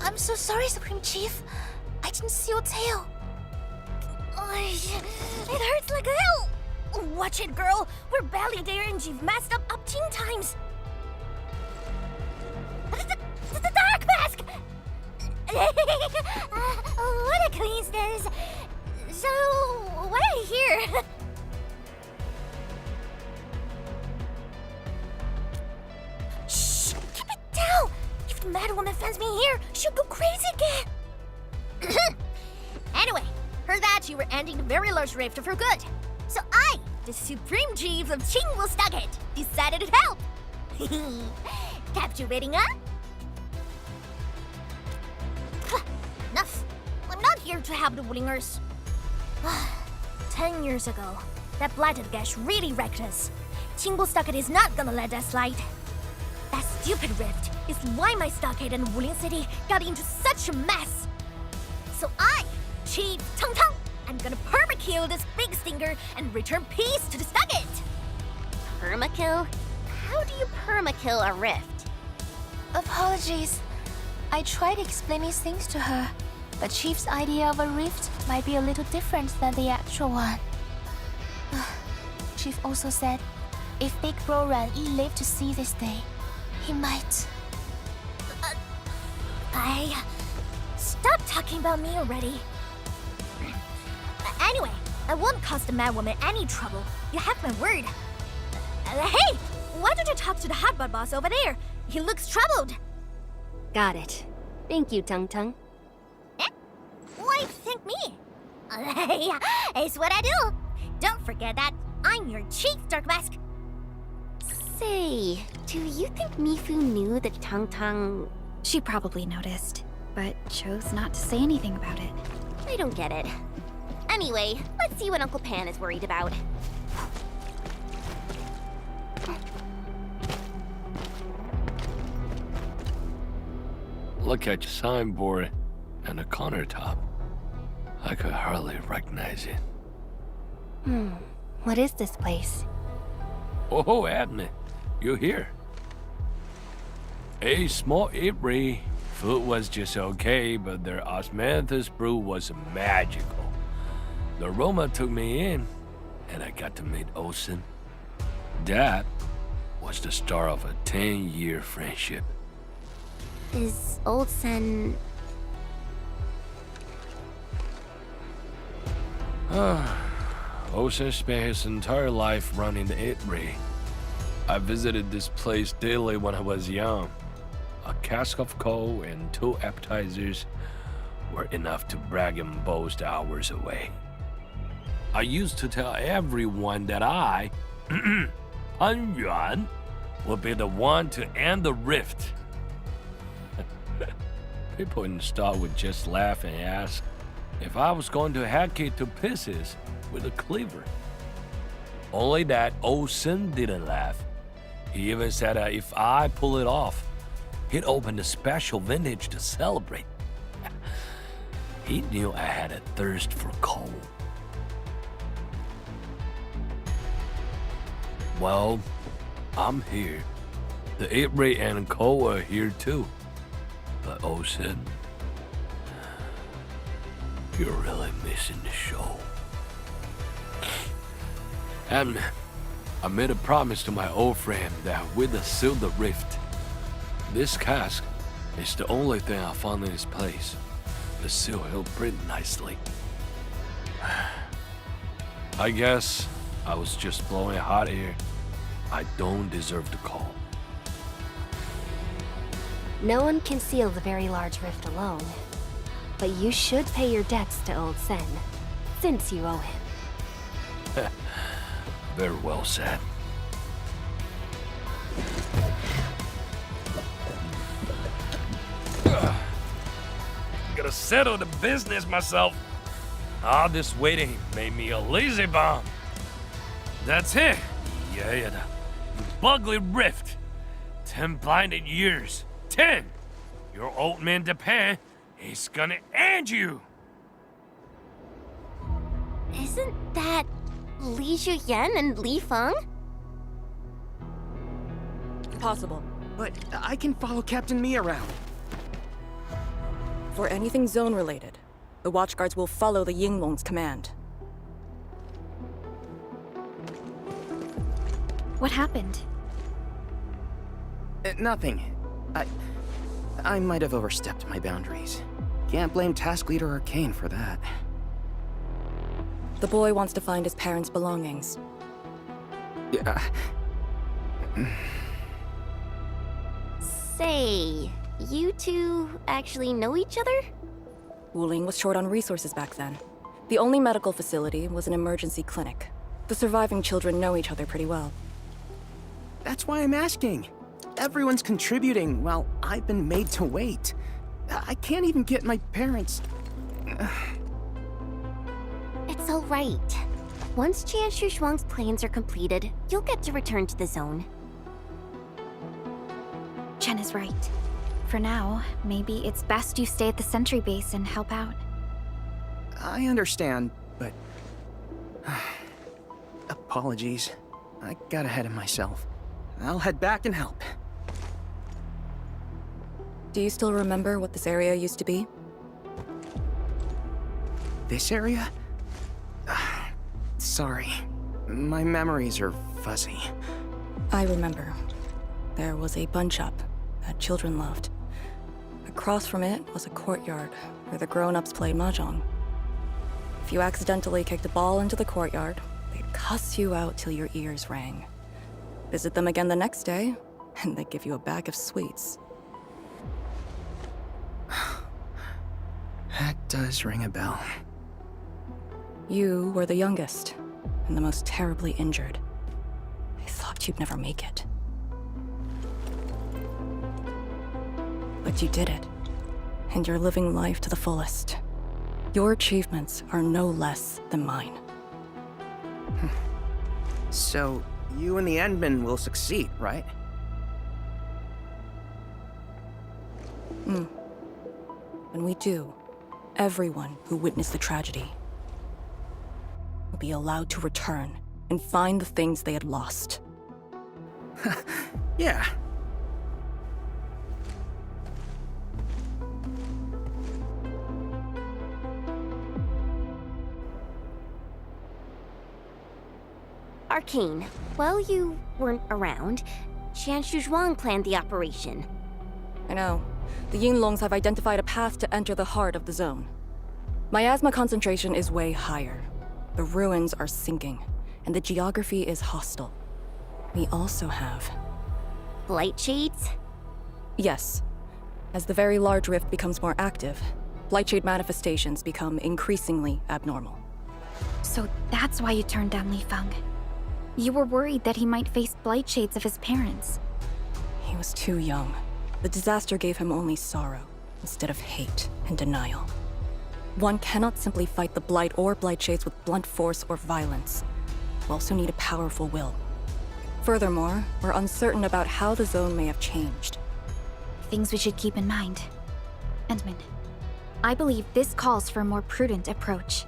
I'm so sorry, Supreme Chief. I didn't see your tail. It hurts like hell! Watch it, girl! We're barely there and you've messed up 10 times! The dark mask! What a coincidence! So, why are you here? Shh! Keep it down! If the Mad Woman finds me here, she'll go crazy again! Anyway, heard that you were ending the very large rift for good. So I, the Supreme Chief of Qingwu, decided to help. Captivating, huh? Enough. I'm not here to help the Wulingers. 10 years ago, that blighted gash really wrecked us. Qingwu is not gonna let that slide. That stupid rift is why my stockade and Wuling City got into such a mess. So I, Chief Tang Tang, I'm gonna permakill this big stinker and return peace to the stockade. Permakill? How do you permakill a rift? Apologies. I tried explaining things to her, but Chief's idea of a rift might be a little different than the actual one. Chief also said, if Big Bro Ran Yi lived to see this day, he might. Stop talking about me already. Anyway, I won't cause the Mad Woman any trouble. You have my word. Hey! Why don't you talk to the hotbot boss over there? He looks troubled. Got it. Thank you, Tung Tung. Eh? Why thank me? It's what I do. Don't forget that I'm your chief, Dark Mask. Say, do you think Mifu knew that Tang Tang... She probably noticed, but chose not to say anything about it. I don't get it. Anyway, let's see what Uncle Pan is worried about. Look at your signboard and the countertop. I could hardly recognize it. What is this place? Oh, admin, you're here. A small Ibri. Food was just okay, but their osmanthus brew was magical. The aroma took me in, and I got to meet Osen. That was the start of a 10-year friendship. Is Old Sen... Osen spent his entire life running the Ibri. I visited this place daily when I was young. A cask of coal and 2 appetizers were enough to brag and boast hours away. I used to tell everyone that I, Pan Yuan, would be the one to end the rift. People in the store would just laugh and ask if I was going to hack it to pieces with a cleaver. Only that Osen didn't laugh. He even said that if I pull it off, he'd open a special vintage to celebrate. He knew I had a thirst for coal. Well, I'm here. The Ibri and coal are here too. But Osen, you're really missing the show. And I made a promise to my old friend that we'd seal the rift. This cask is the only thing I found in this place. The seal held pretty nicely. I guess I was just blowing hot air. I don't deserve the call. No one can seal the very large rift alone. But you should pay your debts to Old Sen, since you owe him. Very well said. Gotta settle the business myself. All this waiting made me a lazy bum. That's it. Yeah, the ugly rift. 10 blinded years. 10. Your old man Japan is gonna end you. Isn't that Li Zhuyan and Li Feng? Impossible. But I can follow Captain Mi around. For anything zone-related, the Watchguards will follow the Yinglong's command. What happened? Nothing. I might have overstepped my boundaries. Can't blame Task Leader Arcane for that. The boy wants to find his parents' belongings. Yeah. Say, you two actually know each other? Wuling was short on resources back then. The only medical facility was an emergency clinic. The surviving children know each other pretty well. That's why I'm asking. Everyone's contributing while I've been made to wait. I can't even get my parents... It's all right. Once Jianshu Zhuang's plans are completed, you'll get to return to the zone. Chen is right. For now, maybe it's best you stay at the sentry base and help out. I understand, but... Apologies. I got ahead of myself. I'll head back and help. Do you still remember what this area used to be? This area? Sorry. My memories are fuzzy. I remember. There was a bun shop that children loved. Across from it was a courtyard where the grown-ups played mahjong. If you accidentally kicked a ball into the courtyard, they'd cuss you out till your ears rang. Visit them again the next day, and they'd give you a bag of sweets. That does ring a bell. You were the youngest, and the most terribly injured. I thought you'd never make it. But you did it, and you're living life to the fullest. Your achievements are no less than mine. So, you and the Endmen will succeed, right? When we do, everyone who witnessed the tragedy will be allowed to return and find the things they had lost. Yeah. Arcane, while you weren't around, Jianshu Zhuang planned the operation. I know. The Yinglongs have identified a path to enter the heart of the zone. Miasma concentration is way higher. The ruins are sinking, and the geography is hostile. We also have... Blight shades? Yes. As the very large rift becomes more active, Blightshade manifestations become increasingly abnormal. So that's why you turned down Li Feng. You were worried that he might face blight shades of his parents. He was too young. The disaster gave him only sorrow, instead of hate and denial. One cannot simply fight the Blight or Blightshades with blunt force or violence. We also need a powerful will. Furthermore, we're uncertain about how the zone may have changed. Things we should keep in mind. Endman, I believe this calls for a more prudent approach.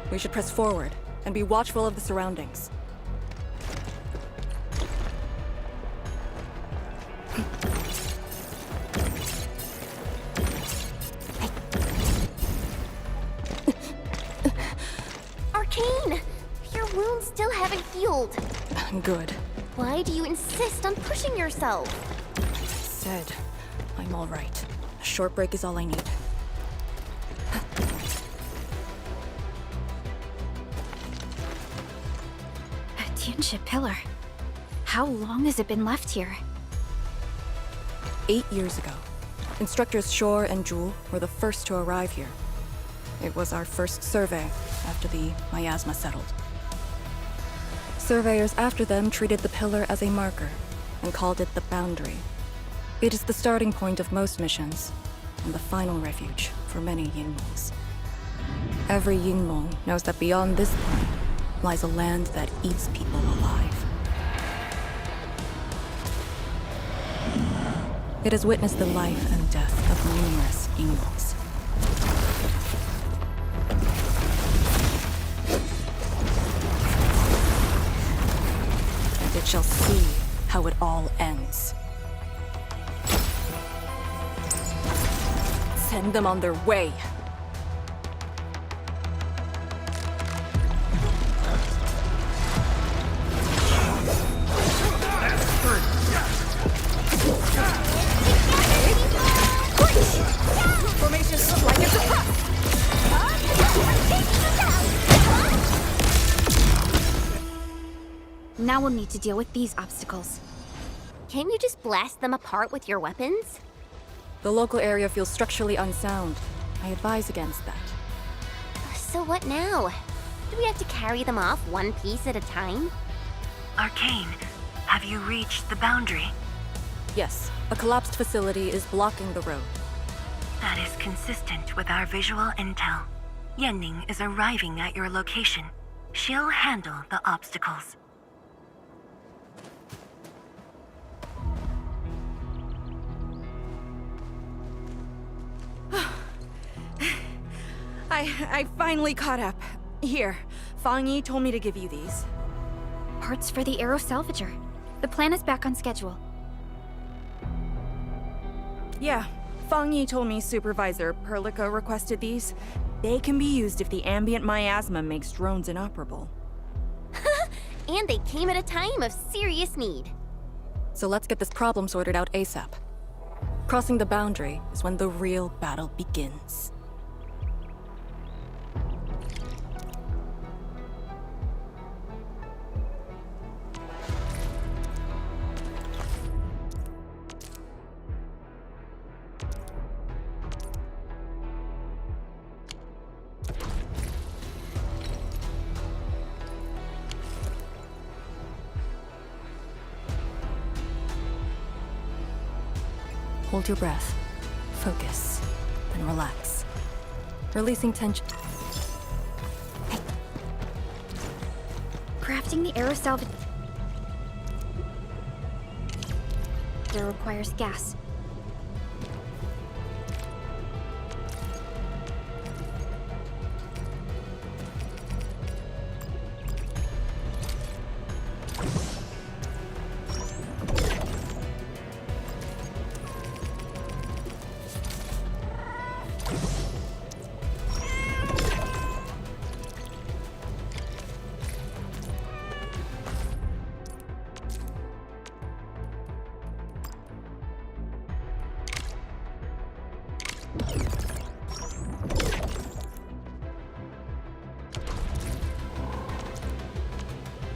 We should press forward and be watchful of the surroundings. Arcane! Your wounds still haven't healed. Good. Why do you insist on pushing yourself? As I said, I'm all right. A short break is all I need. Tianxia Pillar. How long has it been left here? 8 years ago, instructors Shore and Zhu were the first to arrive here. It was our first survey after the miasma settled. Surveyors after them treated the pillar as a marker and called it the boundary. It is the starting point of most missions and the final refuge for many Yinglongs. Every Yinglong knows that beyond this point lies a land that eats people alive. It has witnessed the life and death of numerous Yinglongs. shall see how it all ends. Send them on their way. Formation like it's a press. Now we'll need to deal with these obstacles. Can't you just blast them apart with your weapons? The local area feels structurally unsound. I advise against that. So what now? Do we have to carry them off one piece at a time? Arcane, have you reached the boundary? Yes, a collapsed facility is blocking the road. That is consistent with our visual intel. Yenning is arriving at your location. She'll handle the obstacles. I finally caught up. Here, Fang Yi told me to give you these. Parts for the Aero Salvager. The plan is back on schedule. Yeah, Fang Yi told me Supervisor Perlica requested these. They can be used if the ambient miasma makes drones inoperable. And they came at a time of serious need. So let's get this problem sorted out ASAP. Crossing the boundary is when the real battle begins. Hold your breath. Focus. Then relax. Releasing tension. Crafting the Aero Salvager requires gas.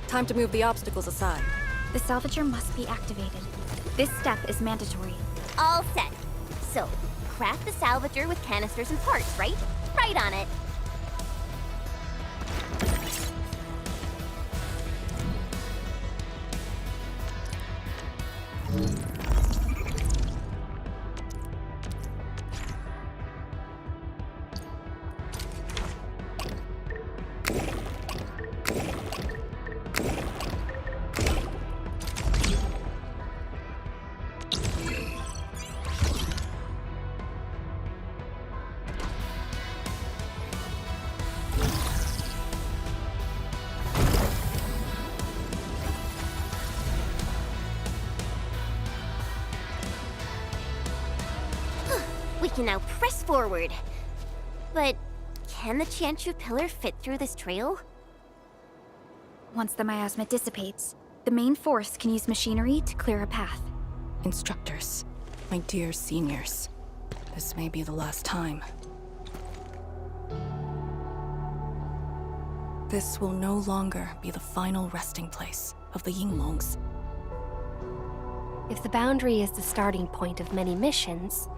Time to move the obstacles aside. The Salvager must be activated. This step is mandatory. All set. So, craft the Salvager with canisters and parts, right? Right on it. We can now press forward. But can the Chantru pillar fit through this trail? Once the miasma dissipates, the main force can use machinery to clear a path. Instructors, my dear seniors, this may be the last time. This will no longer be the final resting place of the Yinglongs. If the boundary is the starting point of many missions,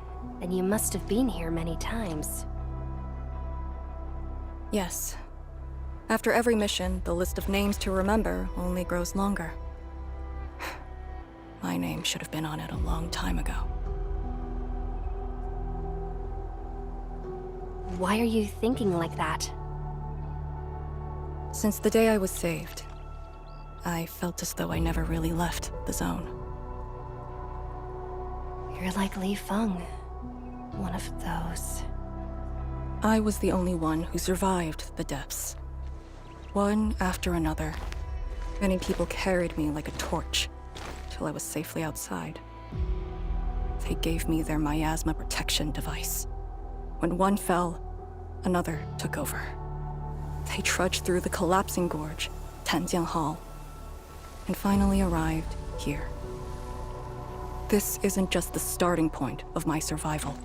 then you must have been here many times. Yes. After every mission, the list of names to remember only grows longer. My name should have been on it a long time ago. Why are you thinking like that? Since the day I was saved, I felt as though I never really left the zone. You're like Li Feng. One of those. I was the only one who survived the depths. One after another, Many people carried me like a torch till I was safely outside. They gave me their miasma protection device. When one fell, another took over. They trudged through the collapsing gorge, Tanjiang Hall, and finally arrived here. This isn't just the starting point of my survival.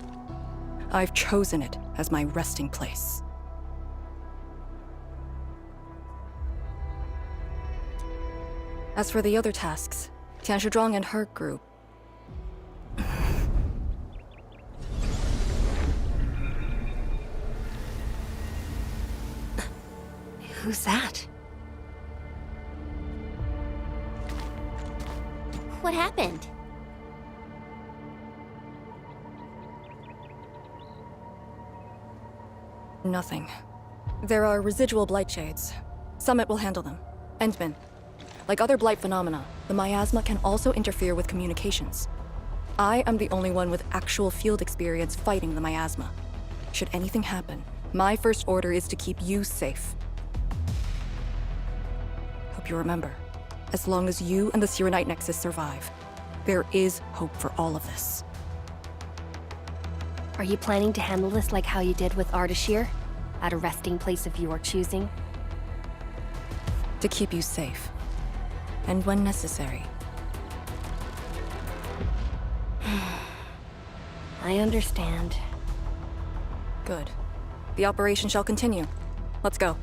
I've chosen it as my resting place. As for the other tasks, Tian Shizhuang and her group. Who's that? What happened? Nothing. There are residual blight shades. Summit will handle them. Endman. Like other blight phenomena, the miasma can also interfere with communications. I am the only one with actual field experience fighting the miasma. Should anything happen, my first order is to keep you safe. Hope you remember, as long as you and the Sirenite Nexus survive, there is hope for all of this. Are you planning to handle this like how you did with Ardashir? At a resting place of your choosing? To keep you safe. And when necessary. I understand. Good. The operation shall continue. Let's go.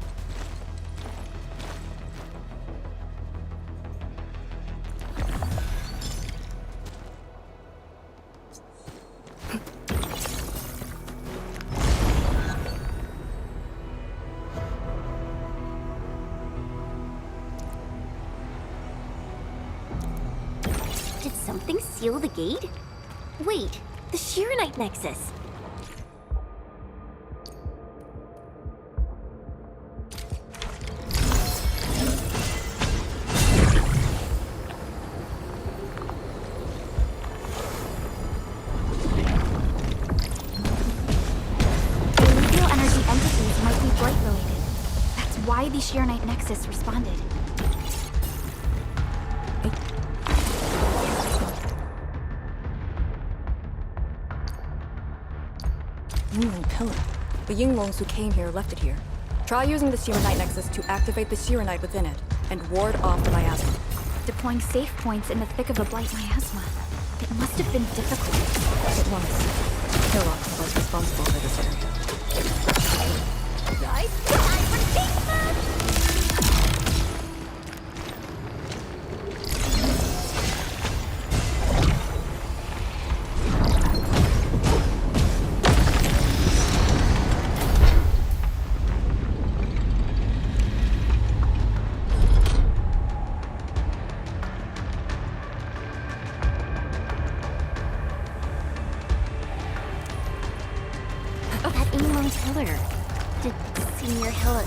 Did something seal the gate? Wait, the Shirenite Nexus. Remedial energy entities might be blight related. That's why the Shirenite Nexus responded. Yingling pillar. The Yinglongs who came here left it here. Try using the Sirenite Nexus to activate the Sirenite within it and ward off the miasma. Deploying safe points in the thick of a blight miasma. It must have been difficult. It was. Hillock was responsible for this area. That Inglong pillar. Did Senior Hillock...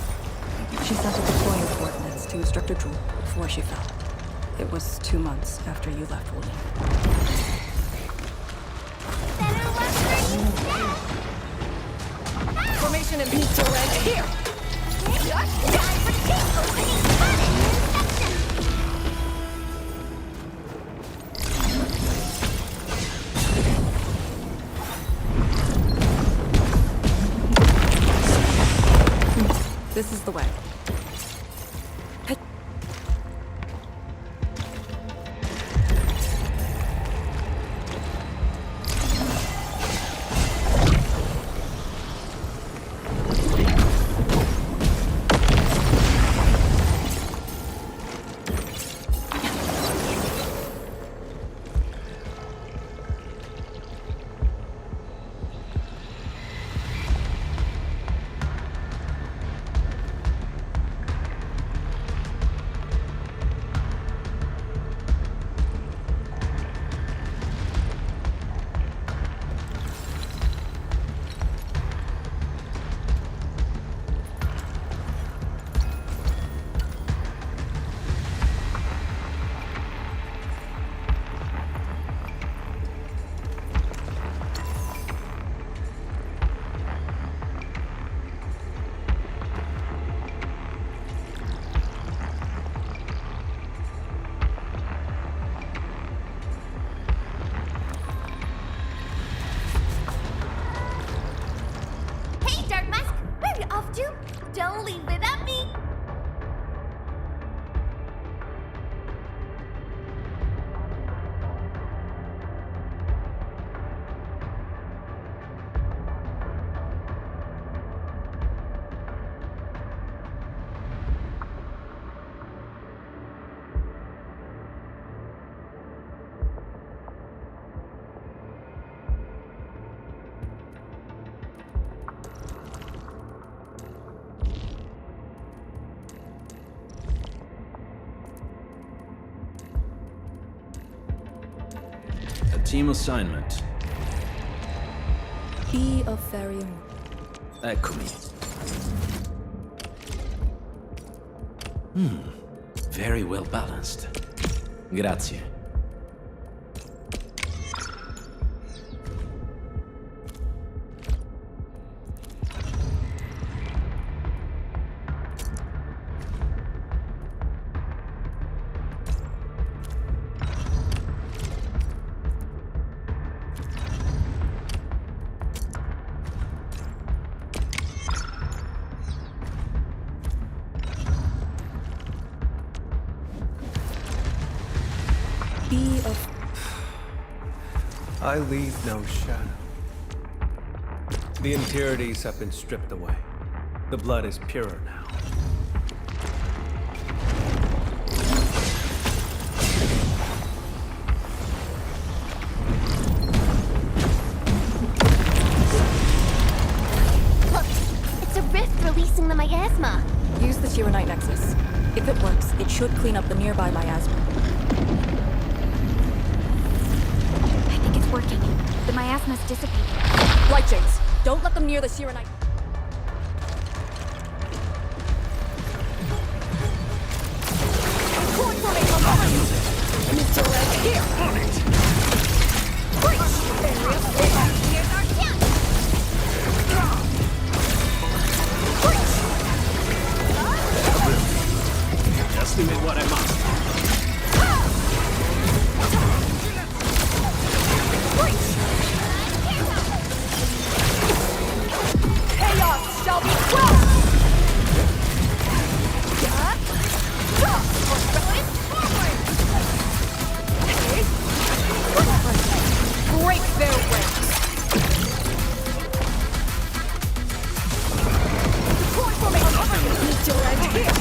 She sent the deploying coordinates to Instructor Drew before she fell. It was 2 months after you left Wooling. Formation and peace to land here! This is the way. Team assignment. Be of Farion. Eccomi. Very well balanced. Grazie. Be of... I leave no shadow. The impurities have been stripped away. The blood is purer now. Look, it's a rift releasing the miasma. Use the Tyranite Nexus. If it works, it should clean up the nearby miasma. I think it's working. The miasma's dissipating. Light Shades, don't let them near the Tyranite. Estimate what I must. Chaos shall be crushed! Break their ranks! Need to land here!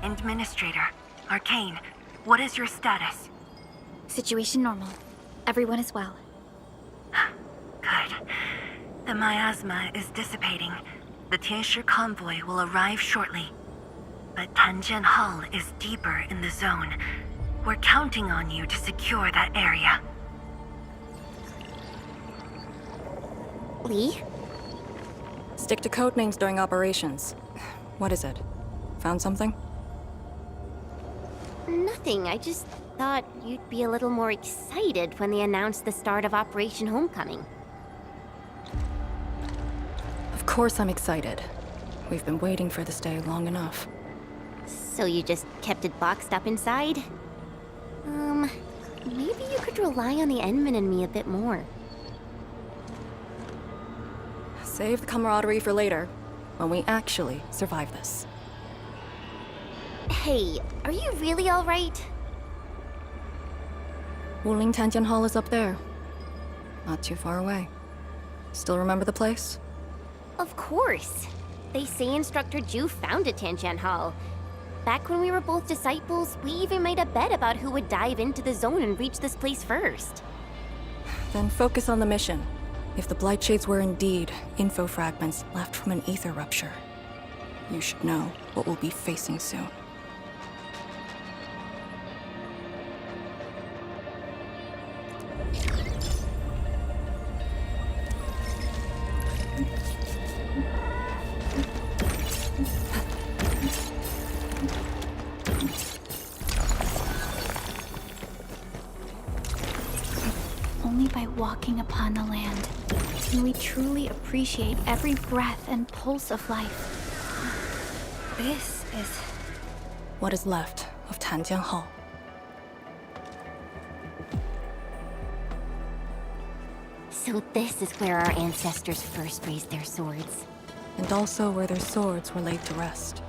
Administrator, Arcane, what is your status? Situation normal. Everyone is well. Good. The miasma is dissipating. The Tianshi convoy will arrive shortly. But Tanjian Hall is deeper in the zone. We're counting on you to secure that area. Lee? Stick to codenames during operations. What is it? Found something? Nothing. I just thought you'd be a little more excited when they announced the start of Operation Homecoming. Of course I'm excited. We've been waiting for this day long enough. So you just kept it boxed up inside? Maybe you could rely on the Endman and me a bit more. Save the camaraderie for later, when we actually survive this. Hey, are you really alright? Wuling Tanjian Hall is up there. Not too far away. Still remember the place? Of course. They say Instructor Ju founded Tianjian Hall. Back when we were both disciples, we even made a bet about who would dive into the zone and reach this place first. Then focus on the mission. If the Blight Shades were indeed info fragments left from an ether rupture, you should know what we'll be facing soon. Only by walking upon the land can we truly appreciate every breath and pulse of life. This is What is left of Tanjian Hall. So this is where our ancestors first raised their swords. And also where their swords were laid to rest.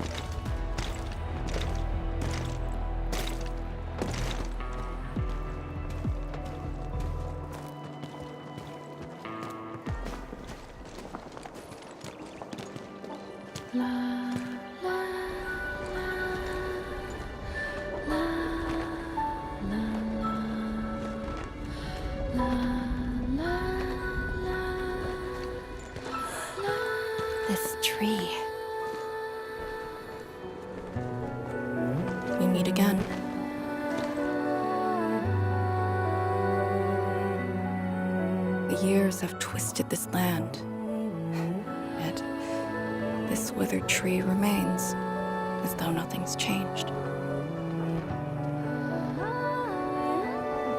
tree. We meet again. The years have twisted this land. Yet, this withered tree remains, as though nothing's changed.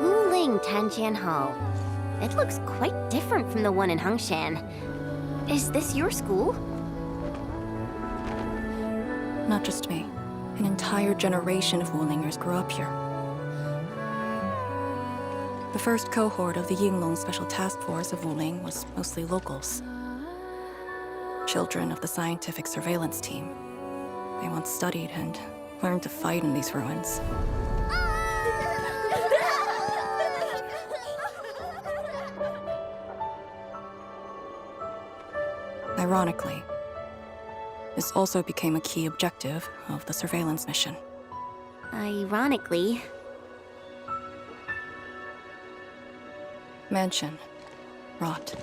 Wuling Tanjian Hall. It looks quite different from the one in Hengshan. Is this your school? Not just me. An entire generation of Wulingers grew up here. The first cohort of the Yinglong Special Task Force of Wuling was mostly locals. Children of the scientific surveillance team. They once studied and learned to fight in these ruins. Ironically, this also became a key objective of the surveillance mission. Ironically. Mansion, Rot,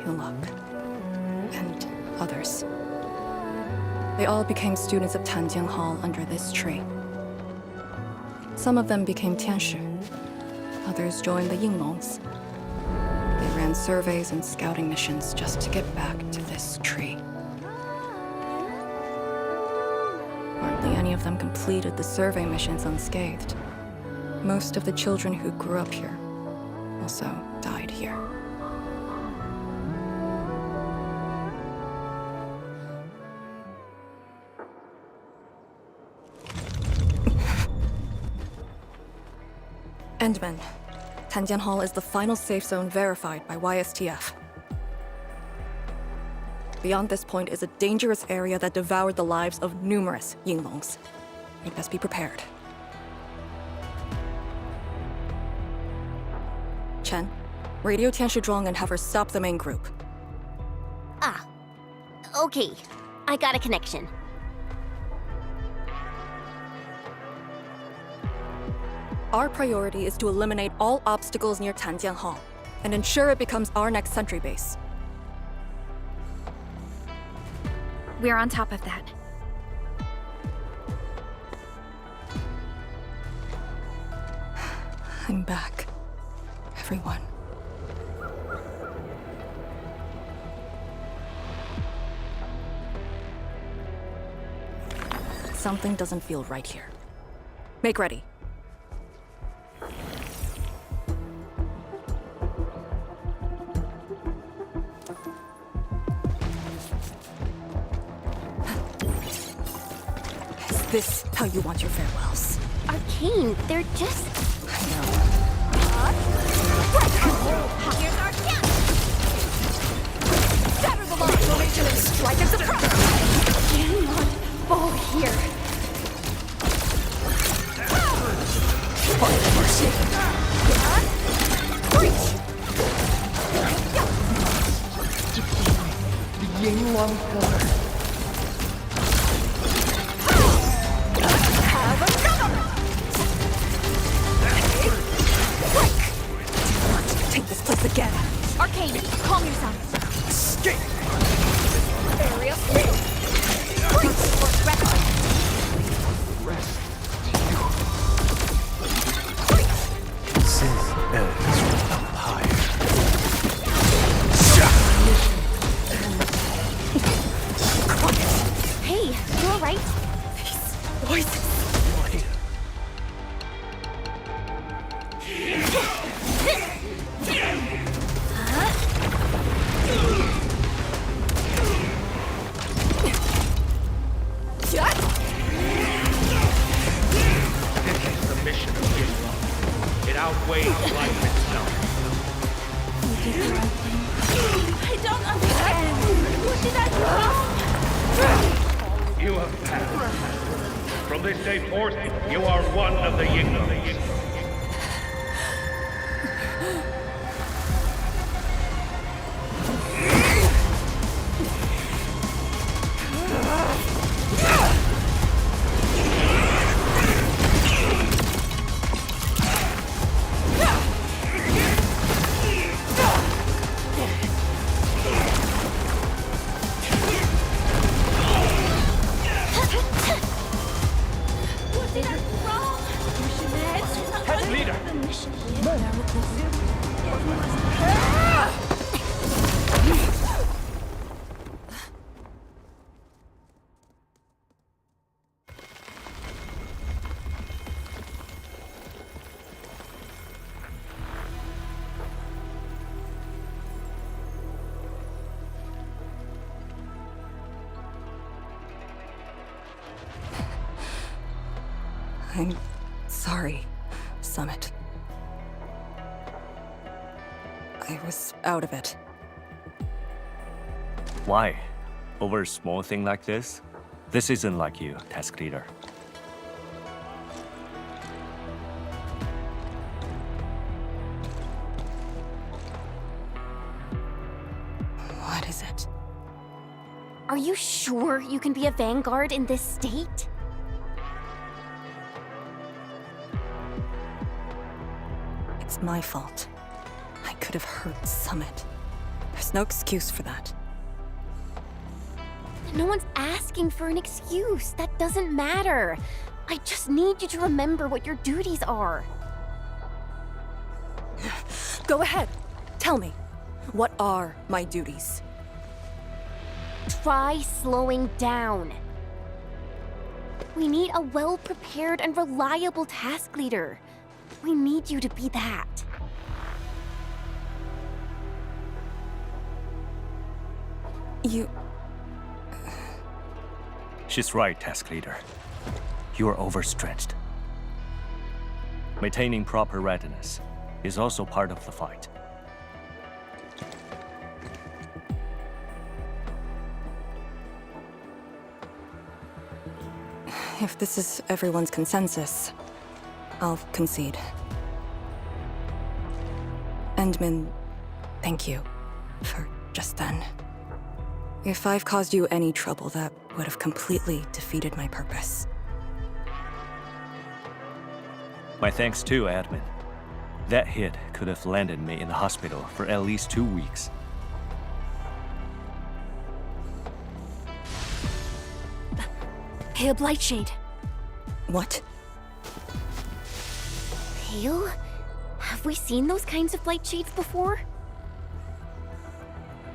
Hillock, and others. They all became students of Tanjian Hall under this tree. Some of them became Tianshi. Others joined the Yinglongs. They ran surveys and scouting missions just to get back to this tree. Hardly any of them completed the survey missions unscathed. Most of the children who grew up here also died here. Endman, Tanjian Hall is the final safe zone verified by YSTF. Beyond this point is a dangerous area that devoured the lives of numerous Yinglongs. You'd best be prepared. Chen, radio Tianshi Zhuang and have her stop the main group. Ah. Okay. I got a connection. Our priority is to eliminate all obstacles near Tanjian Hall and ensure it becomes our next sentry base. We're on top of that. I'm back. Everyone. Something doesn't feel right here. Make ready. Is this how you want your farewells? Arcane, they're just... I know. Here's our chance! Sever the line! Formation and strike and suppress! Cannot fall here. Mercy! Reach! The Yinglong pillar. Have another! Take this place again. Arcane, calm yourself. Escape! Area field! Reach for record! Rest to you. Since is empire. Hey, you alright? Voices. This is the mission of Yinglong. It outweighs life itself. I don't understand! What did I do? You have passed. From this day forth, you are one of the Yinglong. I'm sorry, Summit. I was out of it. Why? Over a small thing like this? This isn't like you, task leader. What is it? Are you sure you can be a vanguard in this state? It's my fault. I could have hurt Summit. There's no excuse for that. No one's asking for an excuse. That doesn't matter. I just need you to remember what your duties are. Go ahead. Tell me. What are my duties? Try slowing down. We need a well-prepared and reliable task leader. We need you to be that. You... She's right, task leader. You are overstretched. Maintaining proper readiness is also part of the fight. If this is everyone's consensus, I'll concede. Endman, thank you for just then. If I've caused you any trouble, that would have completely defeated my purpose. My thanks too, admin. That hit could have landed me in the hospital for at least 2 weeks. Hail Blightshade. What? Hail? Have we seen those kinds of Blightshades before?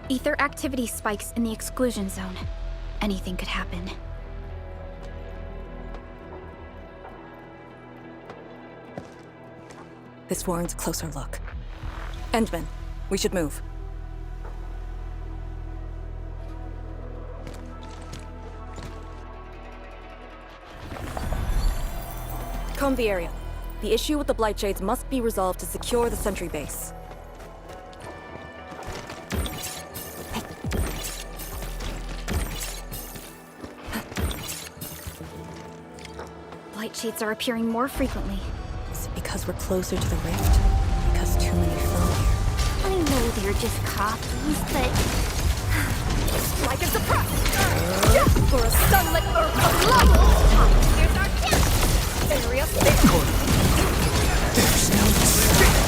Ether activity spikes in the exclusion zone. Anything could happen. This warrants a closer look. Endman, we should move. Comb the area. The issue with the Blightshades must be resolved to secure the sentry base. Blightshades are appearing more frequently. Is it because we're closer to the rift? Because too many fell here? I know they're just copies, but... Like a surprise! For a sunlit earth of love! Here's our chance! Area There's no mistake.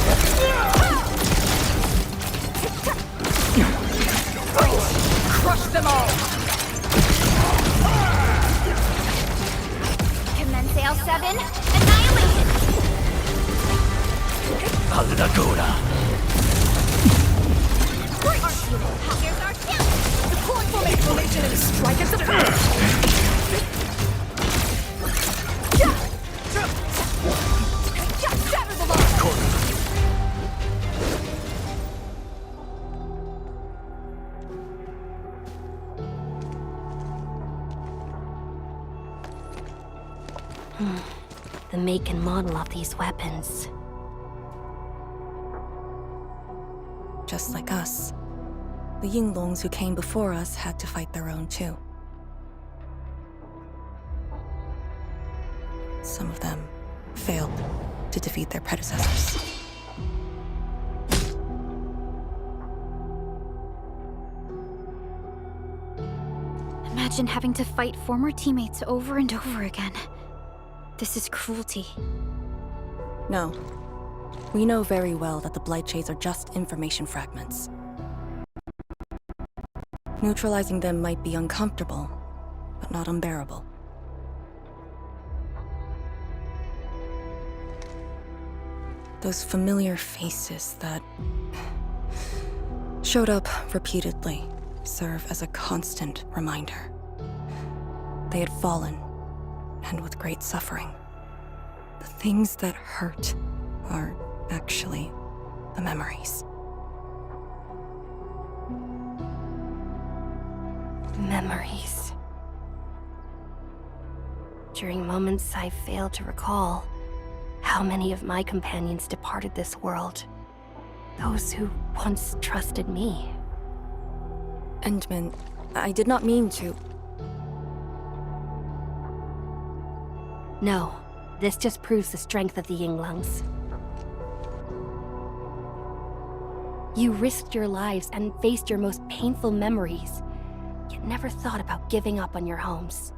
Crush them all! Commence L7, annihilation! Allura. Here's our chance! Deploy formation and strike at the shatter the line! The make and model of these weapons. Just like us, the Yinglongs who came before us had to fight their own too. Some of them failed to defeat their predecessors. Imagine having to fight former teammates over and over again. This is cruelty. No. We know very well that the Blightshades are just information fragments. Neutralizing them might be uncomfortable, but not unbearable. Those familiar faces that showed up repeatedly serve as a constant reminder. They had fallen, and with great suffering. The things that hurt are actually the memories. Memories. During moments I fail to recall how many of my companions departed this world. Those who once trusted me. Endman, I did not mean to. No, this just proves the strength of the Yinglungs. You risked your lives and faced your most painful memories, yet never thought about giving up on your homes.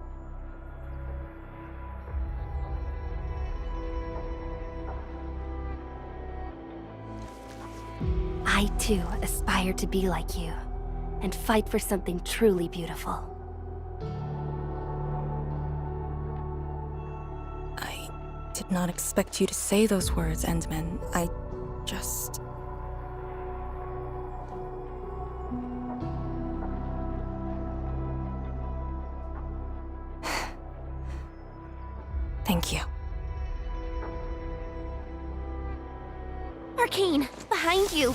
I too aspire to be like you, and fight for something truly beautiful. I did not expect you to say those words, Endman. I just... Thank you. Arcane, behind you!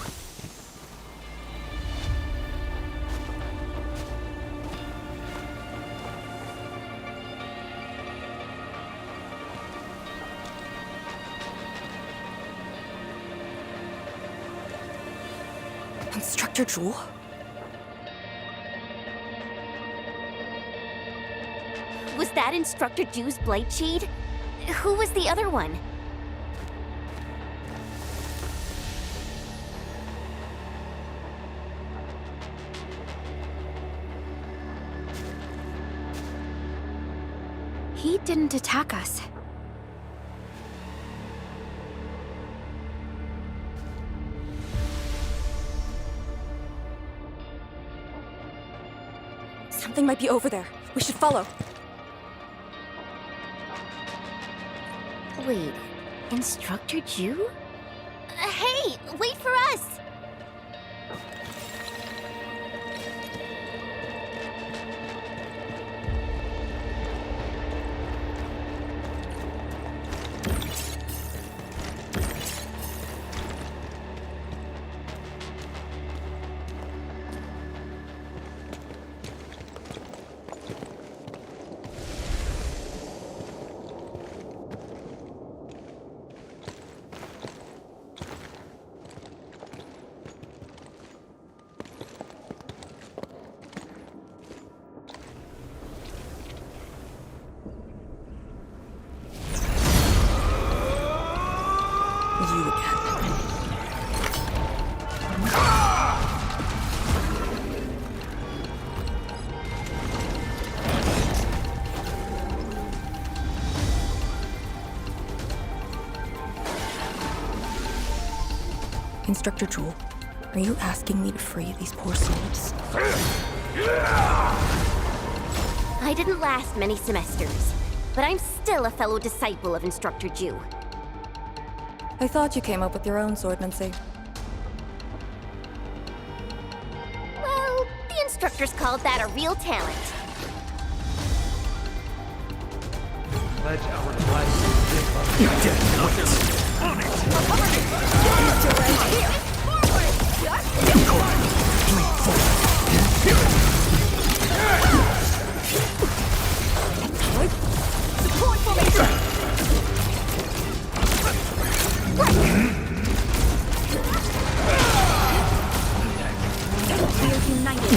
Instructor Jewel? Was that Instructor Jew's Blight Shade? Who was the other one? He didn't attack us. Something might be over there. We should follow. Wait, Instructor Jew? Hey, wait for us! You again. Instructor Jewel, are you asking me to free these poor souls? I didn't last many semesters, but I'm still a fellow disciple of Instructor Jew. I thought you came up with your own swordmancy. Well, the instructors called that a real talent. Pledge our lives to live up. You dare not! On it! Support formation! We are united.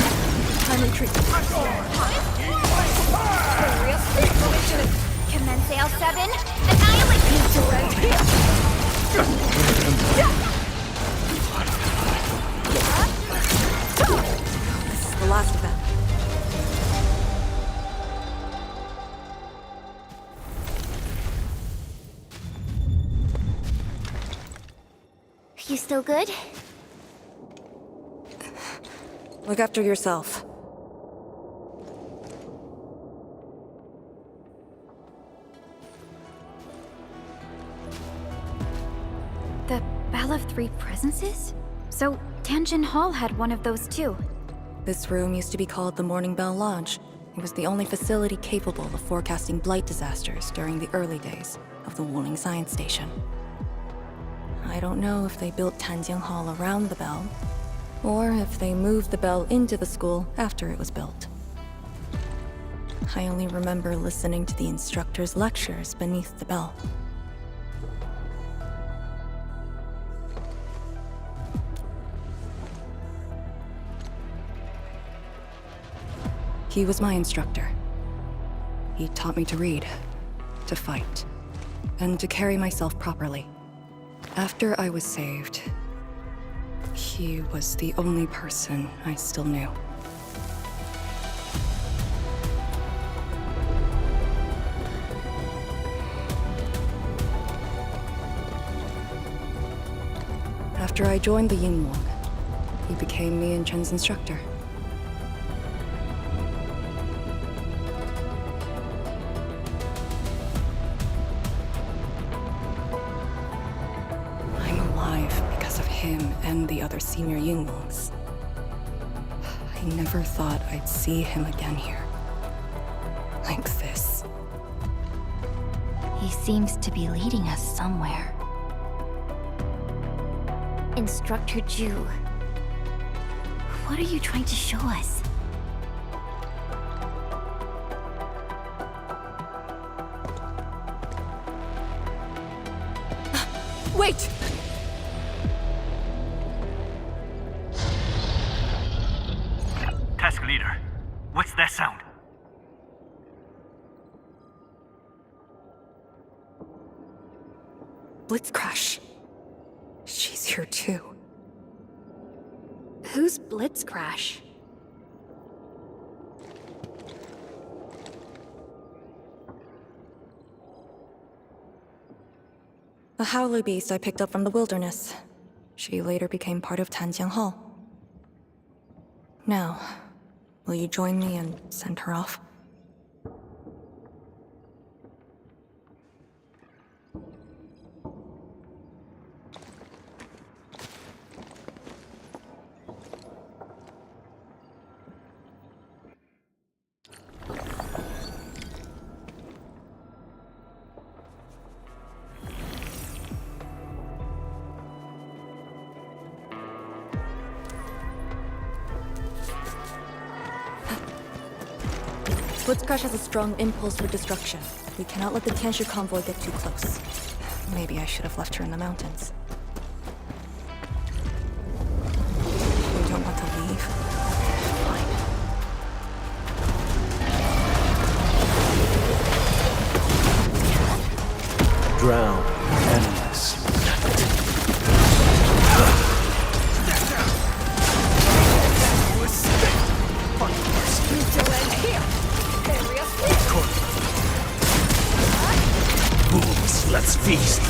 Time retreat. Commence L7. Annihilate me around here. This is the last of them. You still good? Look after yourself. The Bell of Three Presences? So, Tanjin Hall had one of those too. This room used to be called the Morning Bell Lodge. It was the only facility capable of forecasting blight disasters during the early days of the Wuling Science Station. I don't know if they built Tanjin Hall around the bell, or if they moved the bell into the school after it was built. I only remember listening to the instructor's lectures beneath the bell. He was my instructor. He taught me to read, to fight, and to carry myself properly. After I was saved, he was the only person I still knew. After I joined the Yinglong, he became me and Chen's instructor. I'm alive because of him and the other senior Yinglongs. I never thought I'd see him again here. Like this. He seems to be leading us somewhere. Instructor Ju, what are you trying to show us? Wait! Task leader, what's that sound? Blitzcrash. She's here too. Who's Blitzcrash? A howler beast I picked up from the wilderness. She later became part of Tanjiang Hall. Now, will you join me and send her off? Blitzcrash has a strong impulse for destruction. We cannot let the Tianshu convoy get too close. Maybe I should have left her in the mountains. You don't want to leave? Fine. Drown endless. Fools, let's feast.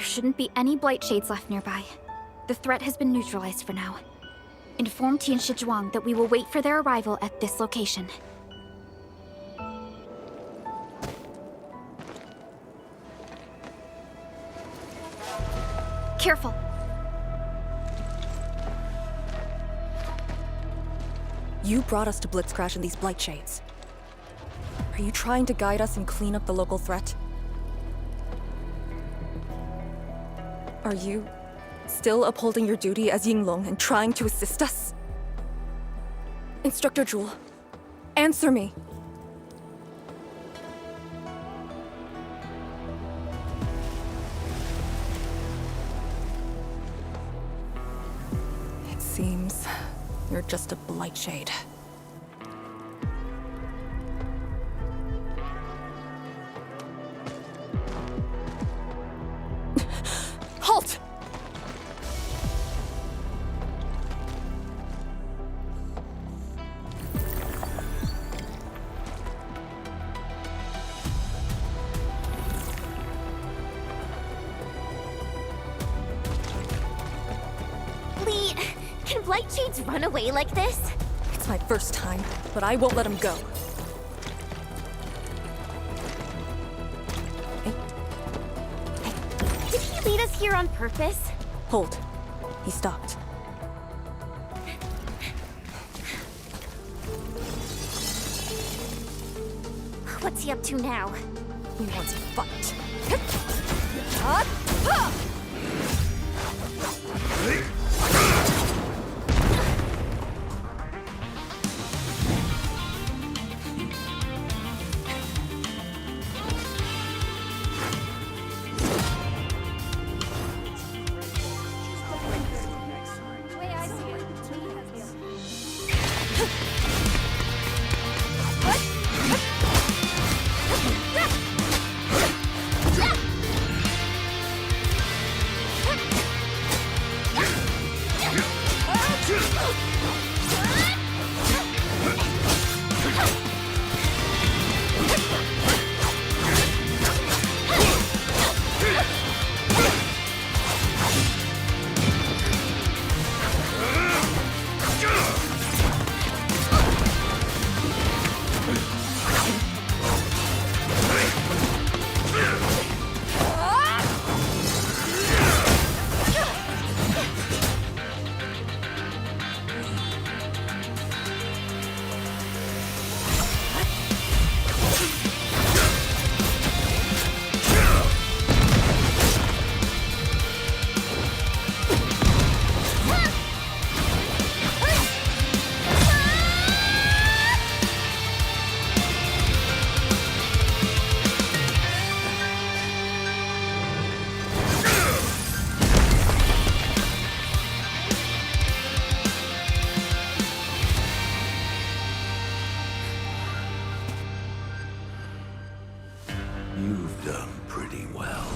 shouldn't be any blight shades left nearby. The threat has been neutralized for now. Inform Tian Zhuang that we will wait for their arrival at this location. Careful. You brought us to Blitzcrash in these blight shades. Are you trying to guide us and clean up the local threat? Are you still upholding your duty as Yinglong and trying to assist us? Instructor Jewel, answer me! It seems you're just a blight shade. Halt! Lee, can blight shades run away like this? It's my first time, but I won't let him go. Did he lead us here on purpose? Hold. He stopped. What's he up to now? He wants to fight. You've done pretty well.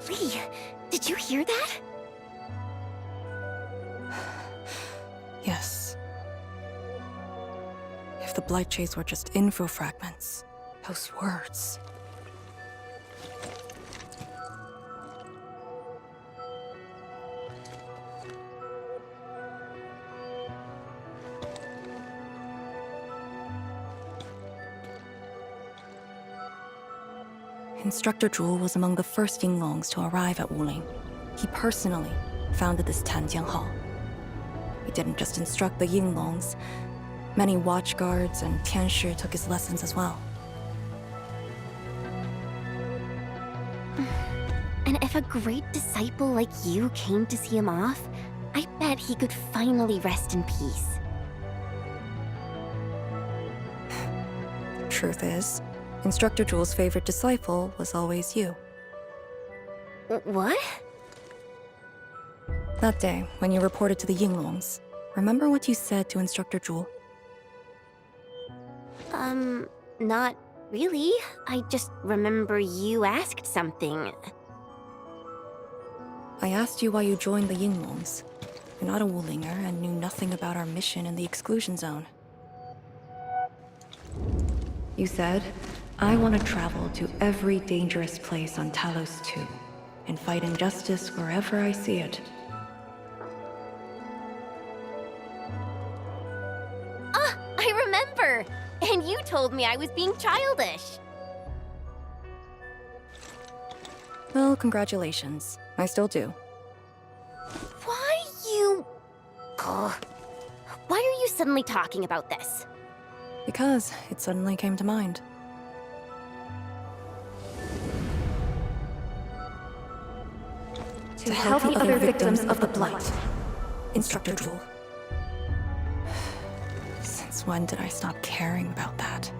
Lee, did you hear that? Yes. If the blight shades were just info fragments, those words. Instructor Zhuo was among the first Yinglongs to arrive at Wuling. He personally founded this Tanjiang Hall. He didn't just instruct the Yinglongs. Many watchguards and Tianshi took his lessons as well. And if a great disciple like you came to see him off, I bet he could finally rest in peace. Truth is, Instructor Zhuo's favorite disciple was always you. What? That day, when you reported to the Yinglongs, remember what you said to Instructor Zhuo? Not really. I just remember you asked something. I asked you why you joined the Yinglongs. You're not a Wulinger and knew nothing about our mission in the exclusion zone. You said, I want to travel to every dangerous place on Talos 2 and fight injustice wherever I see it. Ah, I remember! And you told me I was being childish. Well, congratulations. I still do. Why you... Ugh. Why are you suddenly talking about this? Because it suddenly came to mind. To help the other victims of the Blight. Instructor Jewel. Since when did I stop caring about that?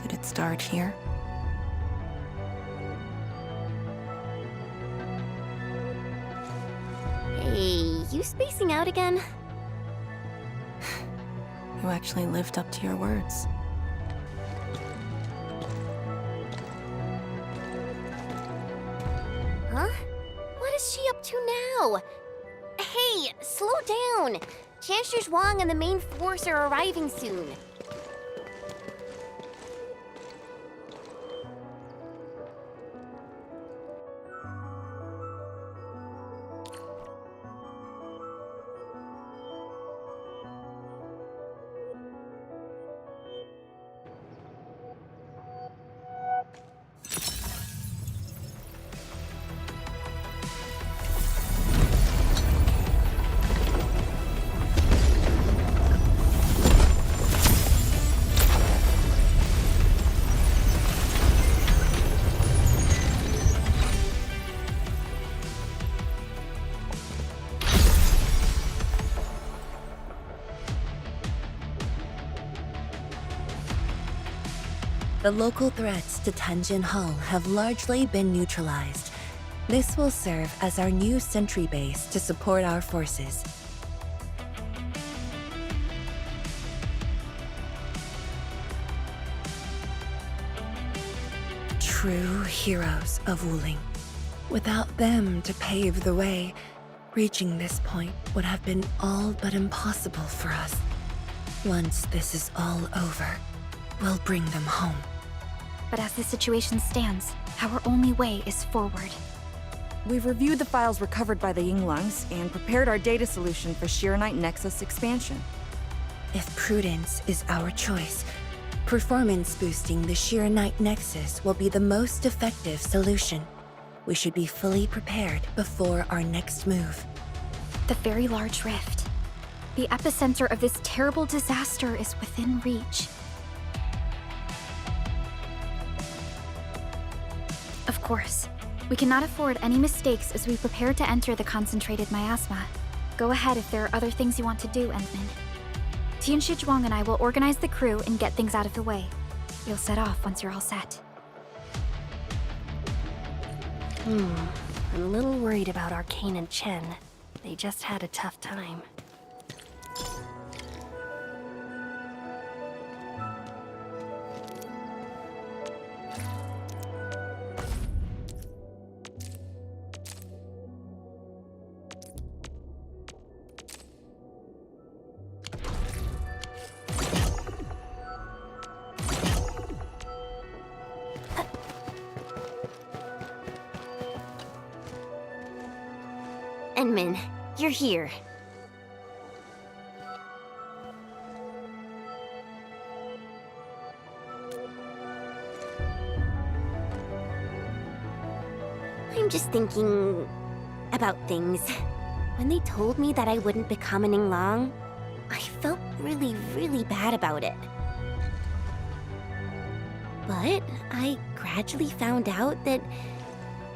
Did it start here? Hey, you spacing out again? You actually lived up to your words. Huh? What is she up to now? Hey, slow down! Chancellor Zhuang and the main force are arriving soon. The local threats to Tanjin Hall have largely been neutralized. This will serve as our new sentry base to support our forces. True heroes of Wuling. Without them to pave the way, reaching this point would have been all but impossible for us. Once this is all over, we'll bring them home. But as the situation stands, our only way is forward. We've reviewed the files recovered by the Yinglongs and prepared our data solution for Shiranite Nexus expansion. If prudence is our choice, performance boosting the Shiranite Nexus will be the most effective solution. We should be fully prepared before our next move. The very large rift. The epicenter of this terrible disaster is within reach. Of course, we cannot afford any mistakes as we prepare to enter the concentrated miasma. Go ahead if there are other things you want to do, Endman. Tianshi Zhuang and I will organize the crew and get things out of the way. You'll set off once you're all set. I'm a little worried about Arcane and Chen. They just had a tough time. Endman, you're here. I'm just thinking about things. When they told me that I wouldn't become an Yinglong, I felt really, really bad about it. But I gradually found out that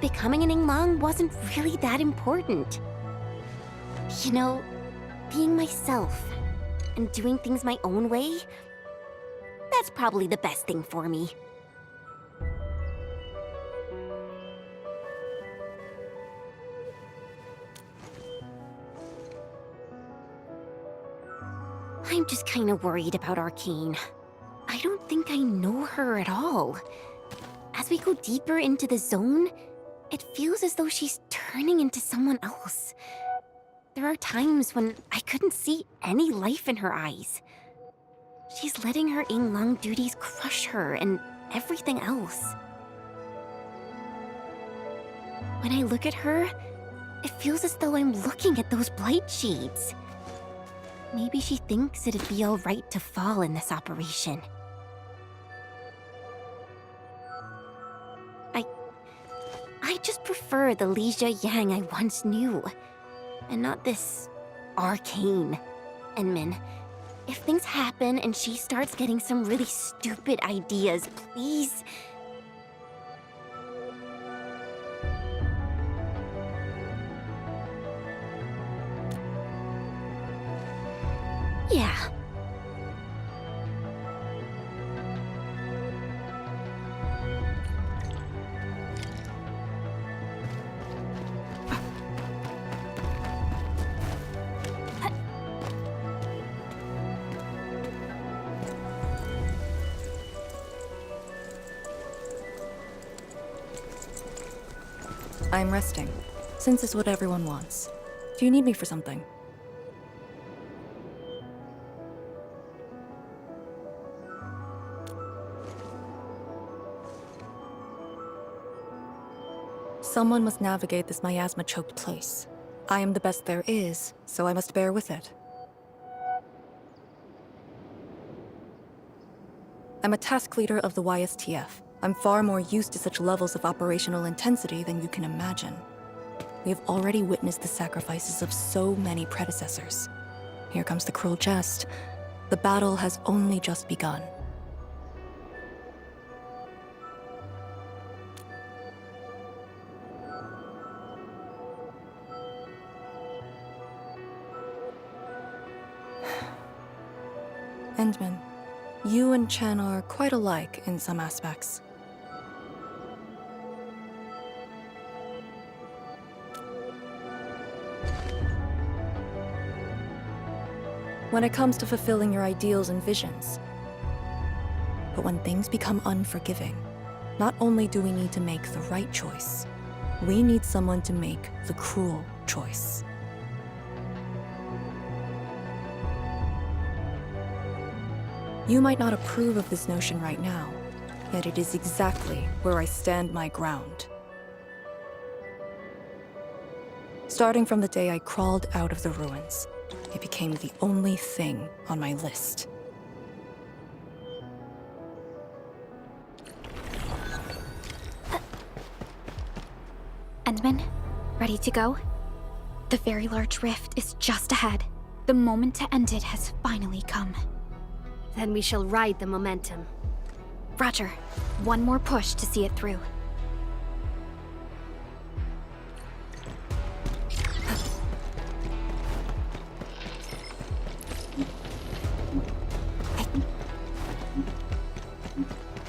becoming an Yinglong wasn't really that important. You know, being myself and doing things my own way, that's probably the best thing for me. I'm just kind of worried about Arcane. I I don't think I know her at all. As we go deeper into the zone, it feels as though she's turning into someone else. There are times when I couldn't see any life in her eyes. She's letting her Yinglong duties crush her and everything else. When I look at her, it feels as though I'm looking at those blight shades. Maybe she thinks it'd be alright to fall in this operation. I just prefer the Li Yang I once knew, and not this arcane. Enmin, if things happen and she starts getting some really stupid ideas, please. Yeah. I'm resting, since it's what everyone wants. Do you need me for something? Someone must navigate this miasma-choked place. I am the best there is, so I must bear with it. I'm a task leader of the YSTF. I'm far more used to such levels of operational intensity than you can imagine. We have already witnessed the sacrifices of so many predecessors. Here comes the cruel jest. The battle has only just begun. Endman, you and Chen are quite alike in some aspects. When it comes to fulfilling your ideals and visions. But when things become unforgiving, not only do we need to make the right choice, we need someone to make the cruel choice. You might not approve of this notion right now, yet it is exactly where I stand my ground. Starting from the day I crawled out of the ruins, it became the only thing on my list. Endman, ready to go? The very large rift is just ahead. The moment to end it has finally come. Then we shall ride the momentum. Roger. One more push to see it through.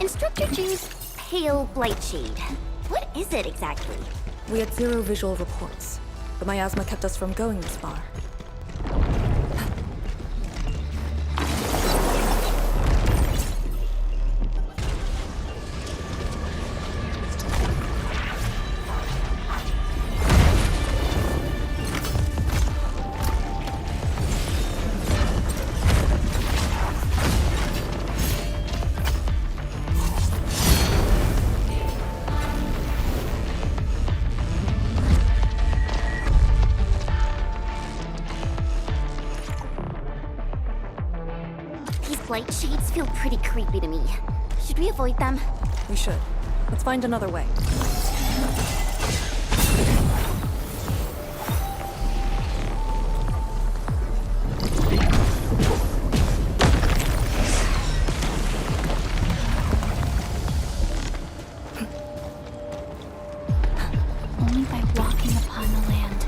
Instructor Jing's pale blight shade. What is it exactly? We had zero visual reports. The miasma kept us from going this far. Blight shades feel pretty creepy to me. Should we avoid them? We should. Let's find another way. Only by walking upon the land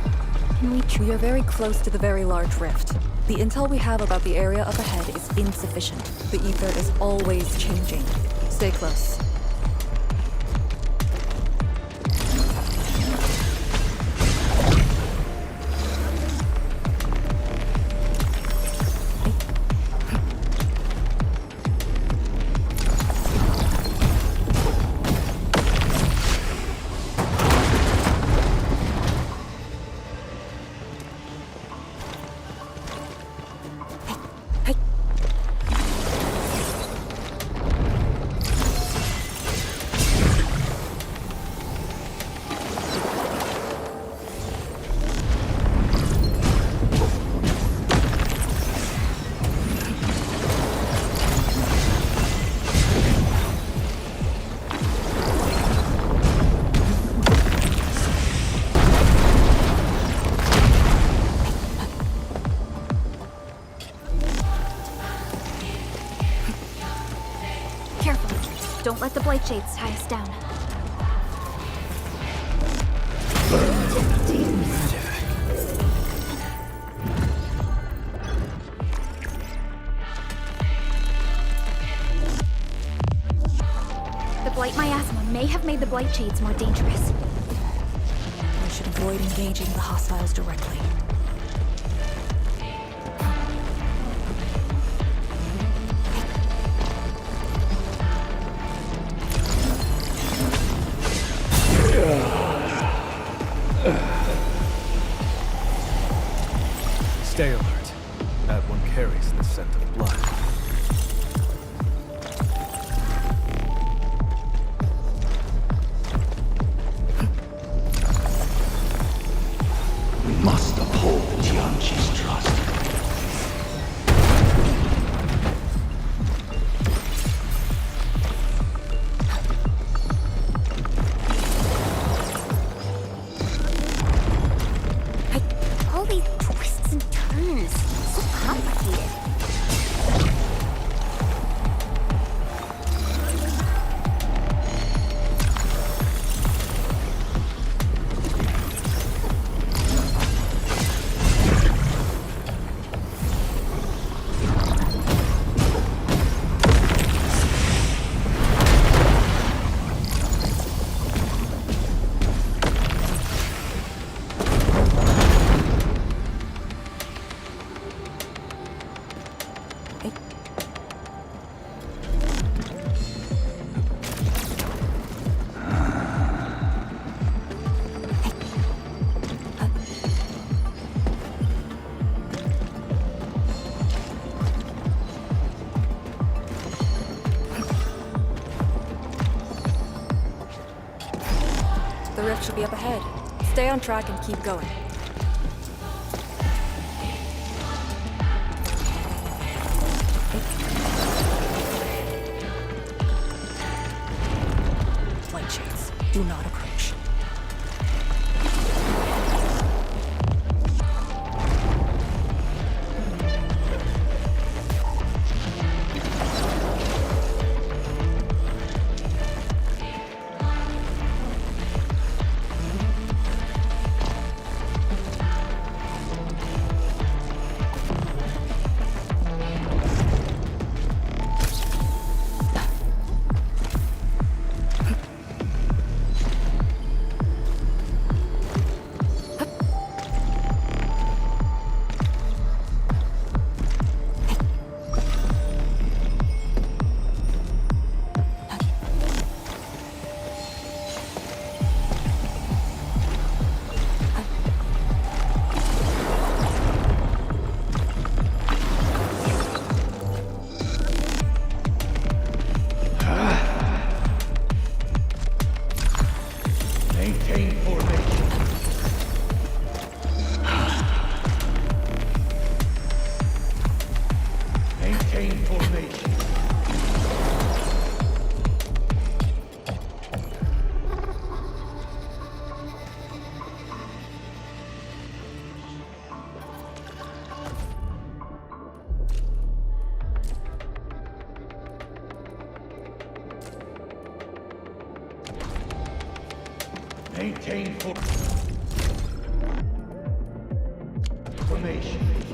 can we... We are very close to the very large rift. The intel we have about the area up ahead is insufficient. The ether is always changing. Stay close. let the Blight Shades tie us down. The Blight Miasma may have made the Blight Shades more dangerous. We should avoid engaging the hostiles directly. Stay alert. That one carries the scent of blood. We must uphold Tianqi's trust. All these twists and turns. So complicated. The rift should be up ahead. Stay on track and keep going. Blight Shades, do not approach. Maintain formation. Maintain formation. Maintain formation.